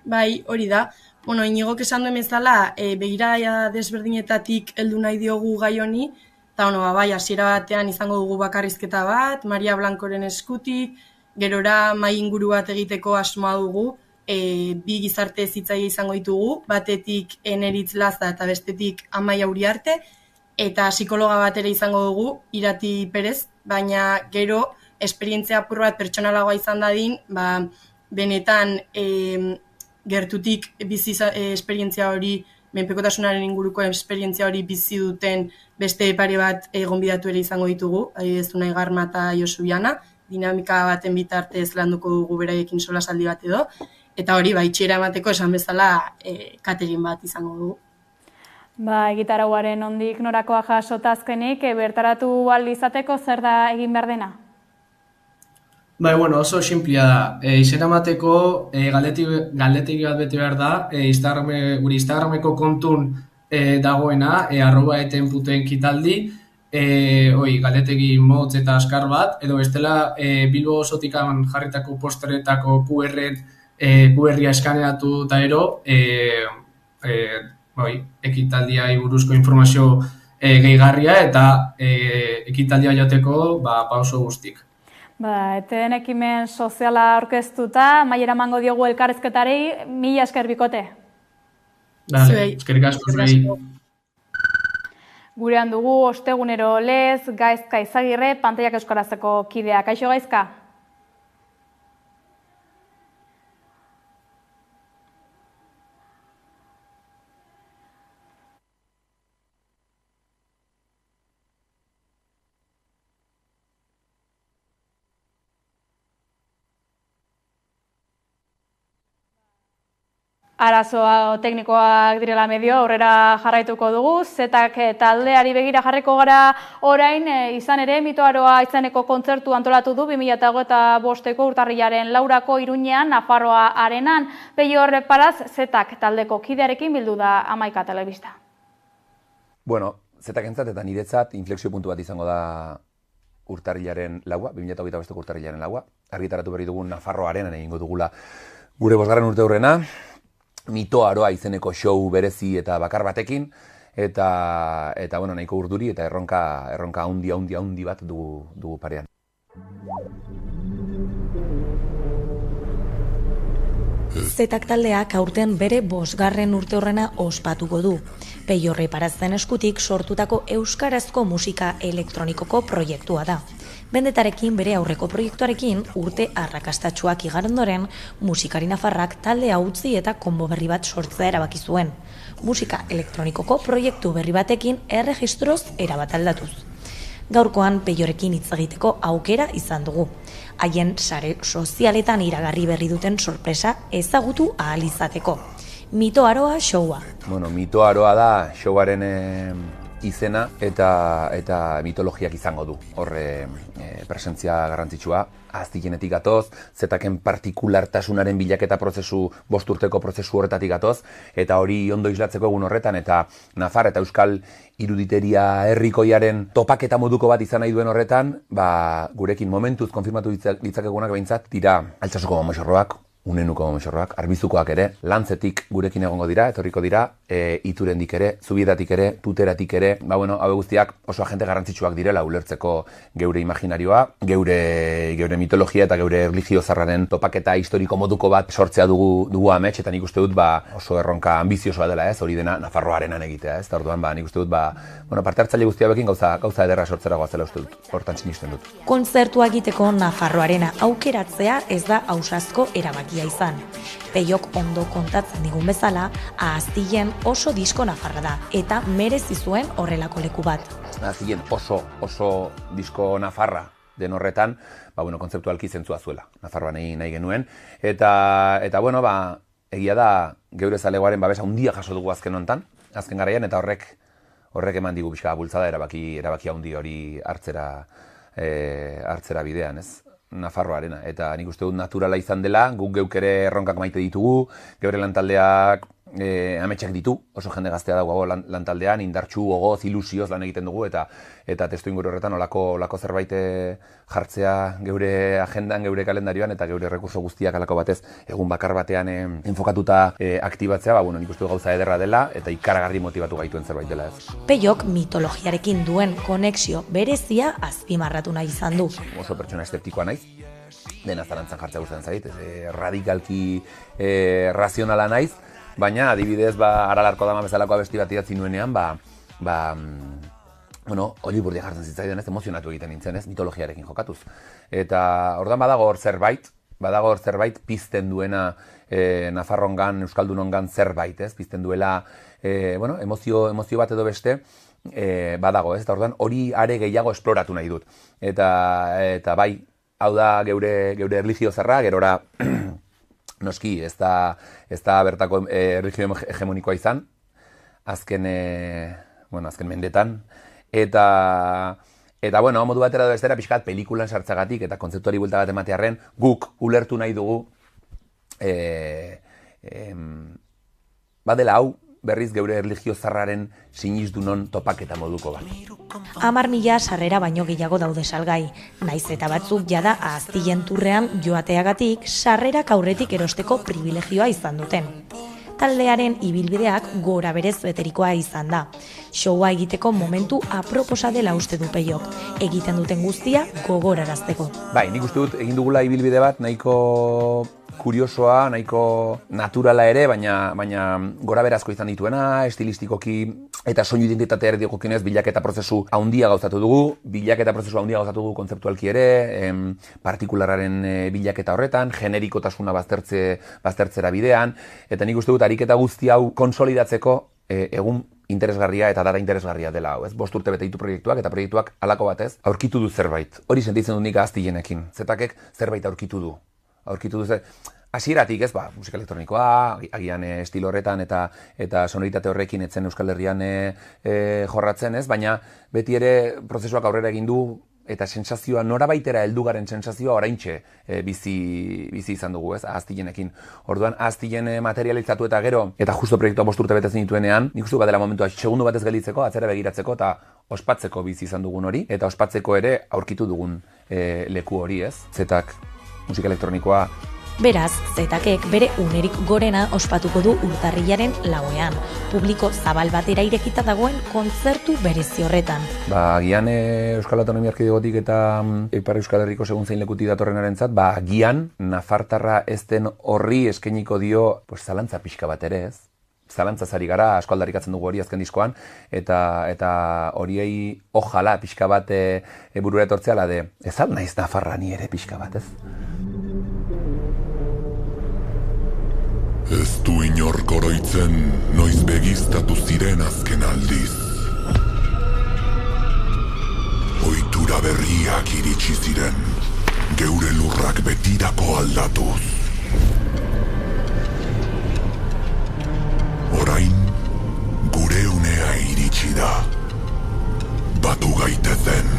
Bai, hori da. Inigok esan duen bezala, begiraia desberdinetatik heldu nahi diogu gai honi, eta hasiera batean izango dugu bakarrizketa bat, Maria Blancoren eskutik, gerora mai inguru bat egiteko asmoa dugu, bi gizarte zitzaile izango ditugu, batetik Eneritz Laza eta bestetik Amaia Uriarte, eta psikologa bat ere izango dugu, Irati Perez, baina gero esperientzia apur bat pertsonalagoa izan dadin, benetan gertutik bizi esperientzia hori, menpekotasunaren inguruko esperientzia hori bizi duten beste pare bat gonbidatu ere izango ditugu, adibidez Unai Garma eta Josu Biana, dinamika baten bitartez landuko dugu beraiekin solasaldi bat edo, eta hori itxiera emateko esan bezala catering bat izango dugu. Egitarauaren nondik norakoa jasota azkenik, bertaratu ahal izateko zer da egin behar dena? Oso sinplia da. Izena emateko galdetegi bat bete behar da, gure Instagrameko kontun dagoena, @eten.kitaldi, galdetegi motz eta askar bat, edo bestela Bilbo osotikan jarritako posteretako QR-ia eskaneatu eta ero, ekitaldiai buruzko informazio gehigarria eta ekitaldia joteko pauso guztik. Eten ekimen soziala aurkeztuta, amaiera emango diogu elkarrizketari, mila esker bikote. Eskerrik asko zuei. Gurean dugu ostegunero lez, Gaizka Izagirre, Pantaiak Euskarazeko kidea. Kaixo Gaizka? Arazo teknikoak direla medio, aurrera jarraituko dugu, zetak taldeari begira jarriko gara orain, izan ere Mitoaroa izeneko kontzertu antolatu du 2025ko urtarrilaren 4ko Iruñean, Nafarroa Arenan. Peio Reparaz, zetak taldeko kidearekin bildu da Hamaika Telebista. Bueno, zetak entzat eta niretzat inflexio puntu bat izango da urtarrilaren 4, 2025ko urtarrilaren 4. Argitaratu berri dugun Nafarroa Arenan egingo dugula gure 5. urteurrena. Mitoaroa izeneko show berezi eta bakar batekin, eta bueno, nahiko urduri eta erronka handi bat dugu parean. Zetak taldeak aurten bere 5. urteurrena ospatuko du. Peio Reparazen eskutik sortutako euskarazko musika elektronikoko proiektua da. Bendetarekin bere aurreko proiektuarekin urte arrakastatsuak igaro ondoren, musikari nafarrak taldea utzi eta konbo berri bat sortzea erabaki zuen. Musika elektronikoko proiektu berri batekin erregistroz erabat aldatuz. Gaurkoan Peiorekin hitz egiteko aukera izan dugu. Haien sare sozialetan iragarri berri duten sorpresa ezagutu ahal izateko. Mitoaroa showa. Bueno, Mitoaroa da showaren izena eta mitologiak izango du. Horre presentzia garrantzitsua, aztikenetik gatoz, zetaken partikulartasunaren bilaketa prozesu, 5 urteko prozesu horretatik gatoz, eta hori ondo islatzeko egun horretan, eta Nafar eta Euskal iruditeria herrikoiaren topaketa moduko bat izan nahi duen horretan, gurekin momentuz konfirmatu ditzakegunak behintzat, dira Altsasoko Momoxorroak, Unenuko Momoxorroak, Arbizukoak ere, Lantzetik gurekin egongo dira, etorriko dira, Iturendik ere, Zubietatik ere, Tuteratik ere, bueno, hau guztiak oso agente garrantzitsuak direla ulertzeko geure imaginarioa, geure mitologia eta geure erlijio zarraren topaketa historiko moduko bat sortzea dugu amets, eta nik uste dut oso erronka ambiziosoa dela, hori dena Nafarroa Arenan egitea, eta orduan nik uste dut parte hartzaile guztiabekin gauza ederra sortzera goazela uste dut, hortan sinisten dut. Kontzertua egiteko Nafarroa Arena aukeratzea ez da ausazko erabakia izan. Peiok ondo kontatzen digun bezala, Ahaztilen oso disko nafarra da, eta merezi zuen horrelako leku bat. Ahaztilen oso disko nafarra den horretan, kontzeptualki zentzua zuela, Nafarroa nahi genuen, eta egia da geure zalegoaren babesa handia jaso dugu azken garaian, eta horrek eman digu pixka bultzada erabaki handi hori hartzera bidean, ez? Nafarroa Arena, eta nik uste dut naturala izan dela, guk geuk ere erronkak maite ditugu, geure lantaldeak ametsak ditu, oso jende gaztea dago lantaldean, indartxu, gogoz, ilusioz lan egiten dugu, eta testu inguru horretan olako zerbait jartzea geure agendan, geure kalendarioan, eta geure rekurso guztiak alako batez egun bakar batean enfokatuta aktibatzea, nik uste dut gauza ederra dela, eta ikaragarri motivatu gaituen zerbait dela ez. Peiok mitologiarekin duen konexio berezia azpimarratu nahi izan du. Oso pertsona eszeptikoa naiz, dena zalantzan jartzea gustatzen zait, radikalki razionala naiz, baina adibidez Aralarko Dama bezalako abesti bat idatzi nuenean, Oliburdia jartzen zitzaidan ez, emozionatu egiten nintzen ez, mitologiarekin jokatuz. Eta ordan badago hor zerbait pizten duena Nafarrongan, Euskaldunongan zerbait ez, pizten duela emozio bat edo beste, badago ez, eta ordan hori are gehiago esploratu nahi dut. Eta bai, hau da geure erlijio zarra, gerora noski, ez da bertako erlijio hegemonikoa izan, azken mendetan, eta modu batera edo bestera pixkat pelikulan sartzagatik eta kontzeptuari buelta bat ematearren guk ulertu nahi dugu badela hau berriz geure erlijio zarraren sinisdunon topaketa moduko bat. 10.000 sarrera baino gehiago daude salgai, naiz eta batzuk jada Ahaztilen turrean joateagatik sarrerak aurretik erosteko privilegioa izan duten. Taldearen ibilbideak gora berez beterikoa izan da. Showa egiteko momentu aproposa dela uste du Peiok, egiten duten guztia gogorarazteko. Bai, nik uste dut egin dugula ibilbide bat nahiko kuriosoa, nahiko naturala ere, baina gora berazko izan dituena, estilistikoki eta soinu identitatea ere diokokinez bilaketa prozesu handia gauzatu dugu, kontzeptualki ere, partikularraren bilaketa horretan, generikotasuna baztertzera bidean, eta nik uste dut ariketa guzti hau konsolidatzeko egun interesgarria eta data interesgarria dela hau, ez? 5 urte bete ditu proiektuak, eta proiektuak halako batez aurkitu du zerbait. Hori sentitzen dut nik Ahaztilenekin. Zetakek zerbait aurkitu du hasieratik ez, musika elektronikoa, agian estilo horretan eta sonoritate horrekin etzen Euskal Herrian jorratzen ez, baina beti ere prozesuak aurrera egin du eta sentsazioa norabaitera heldu garen sentsazioa oraintxe bizi izan dugu, ez? Ahaztilenekin. Orduan ahaztilen materializatu eta gero eta justo proiektua 5 urte betetzen dituenean, nik uste badela momentua segundo batez gelditzeko, atzera begiratzeko eta ospatzeko bizi izan dugun hori eta ospatzeko ere aurkitu dugun leku hori, ez? Zetak musika elektronikoa. Beraz, Zetakek bere unerik gorena ospatuko du urtarrilaren 4ean, publiko zabal batera irekita dagoen kontzertu berezi horretan. Agian Euskal Autonomia Erkidegotik eta Ipar Euskal Herriko segun zein lekuti datorrenarentzat, agian nafartarra ez den horri eskainiko dio zalantza pixka bat ere, ez? Zalantzaz ari gara, asko aldarrikatzen dugu hori azken diskoan, eta horiei ojala pixka bat burura etortzea de, ez al naiz Nafarra ni ere pixka bat, ez? Ez du inork oroitzen noiz begiztatu ziren azken aldiz. Ohitura berriak iritsi ziren, geure lurrak betirako aldatuz. Orain, gure unea iritsi da. Batu gaitezen.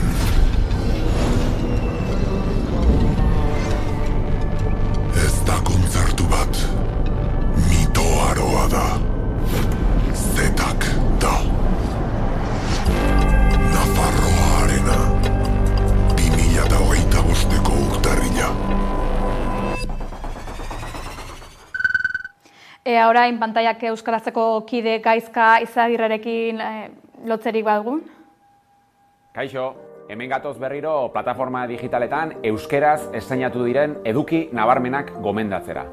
Ez da kontzertu bat. Mitoaroa da. Zetak da. Nafarroarena. 2025ko urtarrila. Orain pantaiak euskaratzeko kide Gaizka Izagirrerekin lotzerik badugun? Kaixo, hemen gatoz berriro plataforma digitaletan euskeraz esteinatu diren eduki nabarmenak gomendatzera.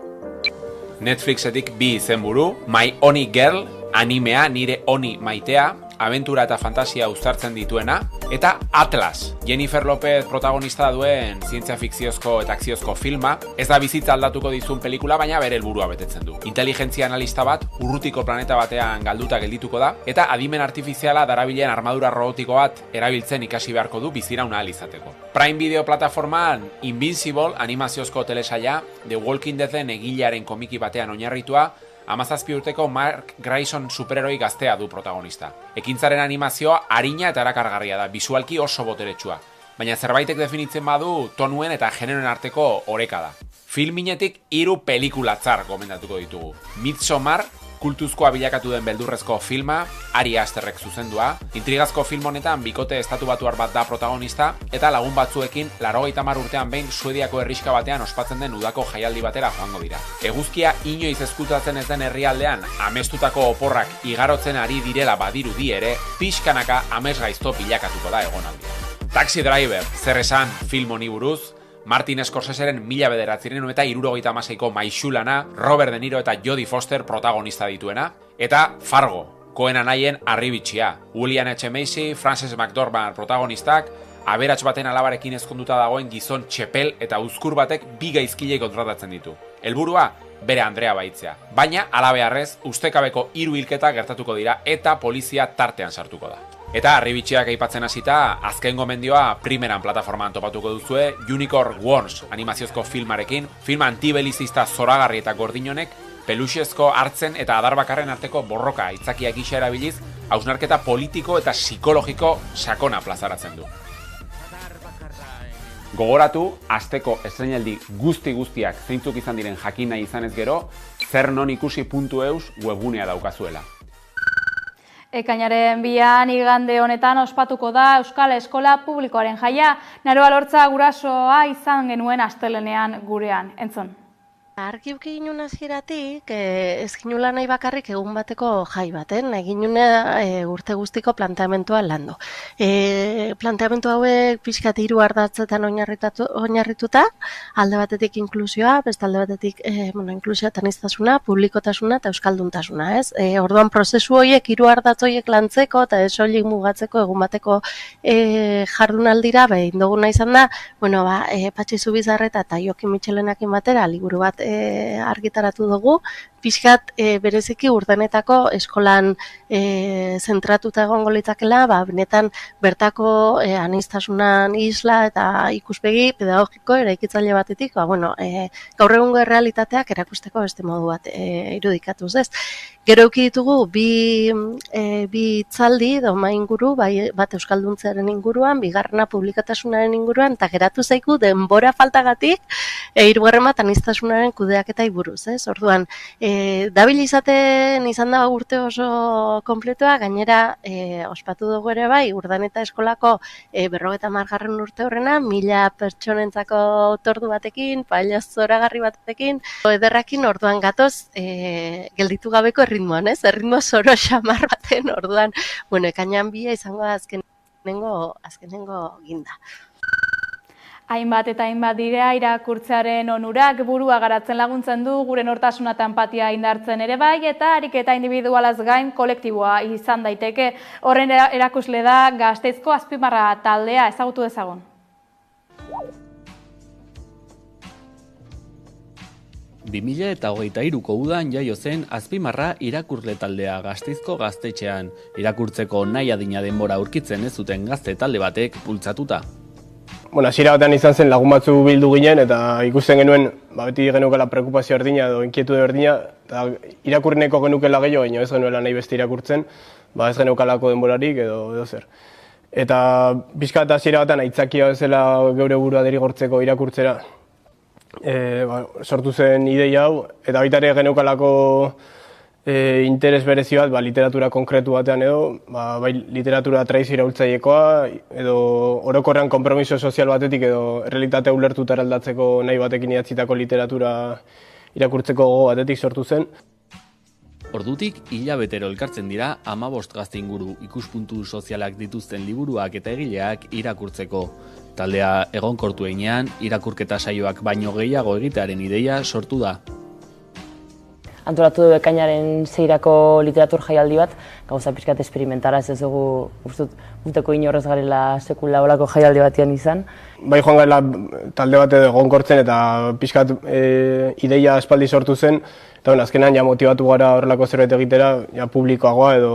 Netflixetik 2 izenburu, My Oni Girl, animea nire oni maitea, abentura eta fantasia uztartzen dituena, eta Atlas, Jennifer Lopez protagonista duen zientzia fikziozko eta akziozko filma, ez da bizitza aldatuko dizun pelikula, baina bere helburua betetzen du. Inteligentzia analista bat urrutiko planeta batean galduta geldituko da, eta adimen artifiziala darabilen armadura robotiko bat erabiltzen ikasi beharko du biziraun ahal izateko. Prime Video plataformaan Invincible animaziozko telesaila, The Walking Deaden egilearen komiki batean oinarritua, 17 urteko Mark Grayson superheroi gaztea du protagonista. Ekintzaren animazioa arina eta erakargarria da, bisualki oso boteretsua. Baina zerbaitek definitzen badu tonuen eta generoen arteko oreka da. Filminetik 3 pelikulatzar gomendatuko ditugu. Midsommar, kultuzkoa bilakatu den beldurrezko filma, Ari Asterrek zuzendua. Intrigazko film honetan bikote estatubatuar bat da protagonista, eta lagun batzuekin 80 urtean behin Suediako herrixka batean ospatzen den udako jaialdi batera joango dira. Eguzkia inoiz ezkutatzen ez den herrialdean amestutako oporrak igarotzen ari direla badirudi ere, pixkanaka amesgaizto bilakatuko da egonaldia. Taxi Driver, zer esan film honi buruz, Martin Scorseseren 1976ko maixulana, Robert De Niro eta Jodie Foster protagonista dituena, eta Fargo, Coen anaien harribitxia, William H. Macy, Frances McDormand protagonistak, aberats baten alabarekin ezkonduta dagoen gizon txepel eta uzkur batek 2 gaizkilei kontratatzen ditu. Helburua, bere Andrea baitzea. Baina, alabearrez, ustekabeko 3 hilketa gertatuko dira eta polizia tartean sartuko da. Eta harribitxiak aipatzen hasita, azken gomendioa primeran plataformaan topatuko duzue, Unicorn Wars animaziozko filmarekin, film antibelizista zoragarri eta gordinonek, peluxezko hartzen eta adarbakarren arteko borroka aitzakia gisa erabiliz, hausnarketa politiko eta psikologiko sakona plazaratzen du. Gogoratu, asteko estreinaldi guztiak zeintzuk izan diren jakin nahi izanez gero, zernonikusi.eus webgunea daukazuela. Ekainaren 2an igande honetan ospatuko da Euskal Eskola Publikoaren jaia. Naroa Lortza gurasoa izan genuen astelenean gurean. Entzun. Argi uki ginen hasieratik, ez ginula nahi bakarrik egun bateko jai baten, eginuna urte guztiko planteamentua landu. Planteamentu hauek pixkat 3 ardatzetan oinarrituta, alde batetik inklusioa, beste alde batetik inklusioa eta aniztasuna, publikotasuna eta euskalduntasuna, ez? Orduan prozesu horiek 3 ardatz horiek lantzeko eta ez horiek mugatzeko egun bateko jardunaldira, behin duguna izan da, Patxi Zubizarreta eta Jokin Mitxelenakin batera liburu bat argitaratu dugu, pixkat bereziki Urdanetako eskolan zentratuta egongo litzakela, benetan bertako aniztasunan isla eta ikuspegi pedagogiko eraikitzaile batetik, gaur egungo errealitateak erakusteko beste modu bat irudikatuz, ez? Gero eduki ditugu bi hitzaldi doma inguru, bat euskalduntzearen inguruan, bigarrena publikotasunaren inguruan, eta geratu zaigu denbora faltagatik hirugarren bat aniztasunaren kudeaketari buruz, ez? Orduan, dabil izaten izan da urte oso konpletoa, gainera ospatu dugu ere bai, Urdaneta eskolako 50. urte horrena, 1000 pertsonentzako tordu batekin, paella zoragarri batekin, ederrakin orduan gatoz gelditu gabeko erritmoan, ez? Erritmo zoro xamar baten orduan, ekainean bia izango da azkenengo ginda. Hainbat eta hainbat dira irakurtzearen onurak burua garatzen laguntzen du, gure nortasuna eta empatia indartzen ere bai, eta ariketa individualaz gain kolektiboa izan daiteke. Horren erakusle da Gasteizko Azpimarra taldea, ezagutu dezagun. Eta 2023ko udan jaio zen Azpimarra irakurle taldea Gasteizko gaztetxean, irakurtzeko nahi adina denbora aurkitzen ez zuten gazte talde batek bultzatuta. Hasiera batean izan zen lagun batzu bildu ginen eta ikusten genuen beti genukeela preokupazio erdina edo inkietude erdina eta irakurrineko genukela gehiago, baina ez genuela nahi beste irakurtzen, ez genukalako denborarik edo zer. Eta pixka eta hasiera batean aitzakia bezala geure burua derigortzeko irakurtzera sortu zen ideia hau eta baita ere genukalako interes berezi bat, literatura konkretu batean edo, bai literatura tradizio iraultzailekoa edo orokorrean konpromiso sozial batetik edo errealitatea ulertuta eraldatzeko nahi batekin idatzitako literatura irakurtzeko gogo batetik sortu zen. Ordutik hilabetero elkartzen dira 15 gazte inguru ikuspuntu sozialak dituzten liburuak eta egileak irakurtzeko. Taldea egonkortu heinean, irakurketa saioak baino gehiago egitearen ideia sortu da. Antolatu du ekainaren 6. literatur jaialdi bat, gauza pixkat esperimentara, ez dugu urteko inorrez garela sekula olako jaialdi batean izan. Bai joan garela talde bat edo egonkortzen eta pixkat ideia aspaldi sortu zen, eta azkenean motibatu gara horrelako zerbait egitera, publikoagoa edo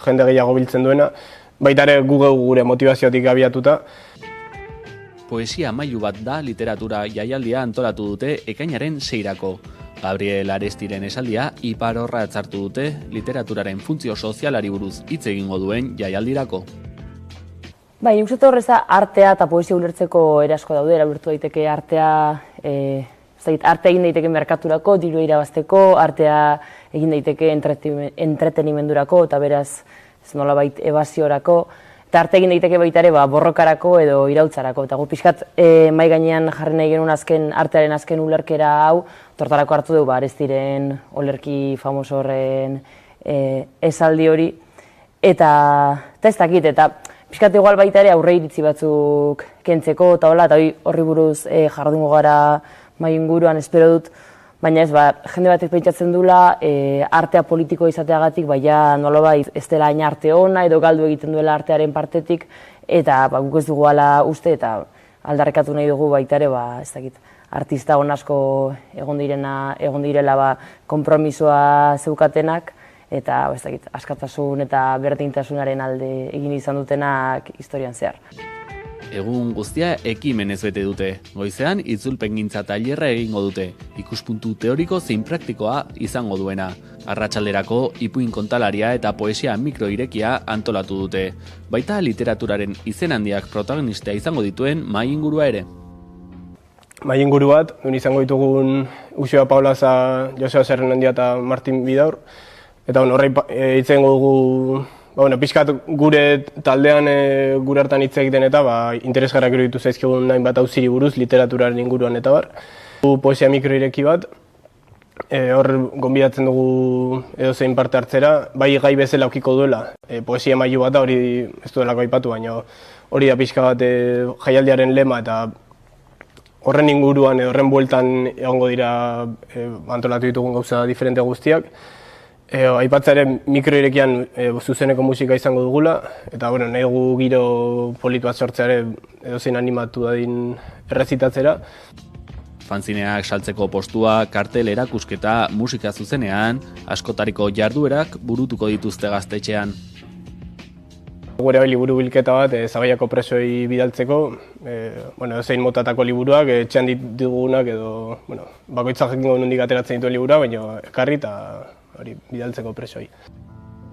jende gehiago biltzen duena, baita ere gure motivaziotik abiatuta. Poesia mailu bat da literatura jaialdia antolatu dute ekainaren 6. Gabriel Arestiren esaldia iparorra atzartu dute literaturaren funtzio sozialari buruz hitz egingo duen jaialdirako. Bai, nik uste horreza artea eta poesia ulertzeko erasko daude, ulertu daiteke artea, artea egin daiteke merkaturako, diru irabazteko, artea egin daiteke entretenimendurako eta beraz nolabait ebaziorako, eta arte egin daiteke baita ere borrokarako edo irautzarako. Eta gu pixkat mai gainean jarri nahi genuen artearen azken ulerkera hau, tortarako hartu dugu Arestiren olerki famoso horren esaldi hori. Eta ez dakit, eta pixkat igual baita ere aurre iritzi batzuk kentzeko eta hola, eta horri buruz jardungo gara mai inguruan, espero dut, baina ez, jende batek pentsatzen dula artea politiko izateagatik, baina nolabait ez dela hain arte ona edo galdu egiten duela artearen partetik, eta guk ez dugu ala uste eta aldarrekatu nahi dugu baita ere, ez dakit, artista hon asko egon direla konpromisoa zeukatenak, eta ez dakit, askatasun eta berdintasunaren alde egin izan dutenak historian zehar. Egun guztia ekimenez bete dute. Goizean itzulpengintza tailerra egingo dute. Ikuspuntu teoriko zein praktikoa izango duena. Arratsalderako ipuin kontalaria eta poesia mikroirekia antolatu dute. Baita literaturaren izen handiak protagonista izango dituen mai ingurua ere. Mai inguru bat, duen izango ditugun Uxoa Paulaza, Joseba Zerrenandia eta Martin Bidaur. Eta horrei hitzen dugu pixkat gure taldean gure hartan hitz egiten eta interesgarrak iruditu zaizkigun hainbat auziri buruz literaturaren inguruan eta bar. Poesia mikroireki bat, hor gonbidatzen dugu edozein parte hartzera, bai gai bezala aukiko duela, poesia mailu bat da, hori ez duelako aipatu, baina hori da pixka bat jaialdiaren lema eta horren inguruan edo horren bueltan egongo dira antolatu ditugun gauza diferente guztiak. Aipatza ere mikroirekian zuzeneko musika izango dugula, eta nahi dugu giro politu bat sortzea ere edozein animatu dadin errezitatzera. Fanzineak saltzeko postua, kartel erakusketa, musika zuzenean, askotariko jarduerak burutuko dituzte gaztetxean. Gure bai liburu bilketa bat, Zabaiako presoi bidaltzeko, zein motatako liburuak, etxean ditugunak edo, bakoitzak jakingo nondik ateratzen dituen liburua, baina ekarri eta hori bidaltzeko presoi.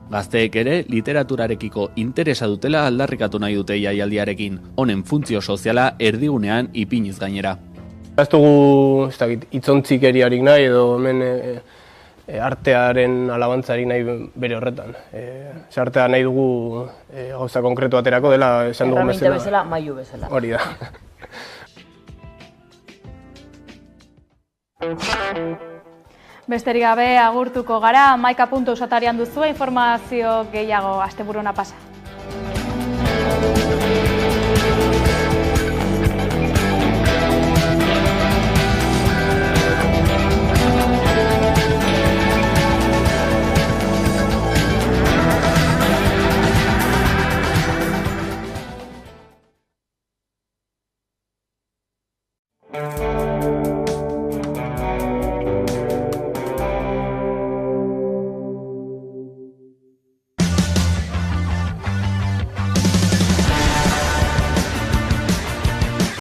Gazteek ere literaturarekiko interesa dutela aldarrikatu nahi dute jaialdiarekin, honen funtzio soziala erdigunean ipiniz gainera. Ez dugu hitzontzik-eriarik nahi edo hemen artearen alabantzari nahi bere horretan. Artea nahi dugu gauza konkretu aterako dela esan dugu bezala. Erraminta bezala, mailu bezala. Hori da. Besterik gabe agurtuko gara, Maika.eusatarian duzue informazio gehiago asteburuna pasa.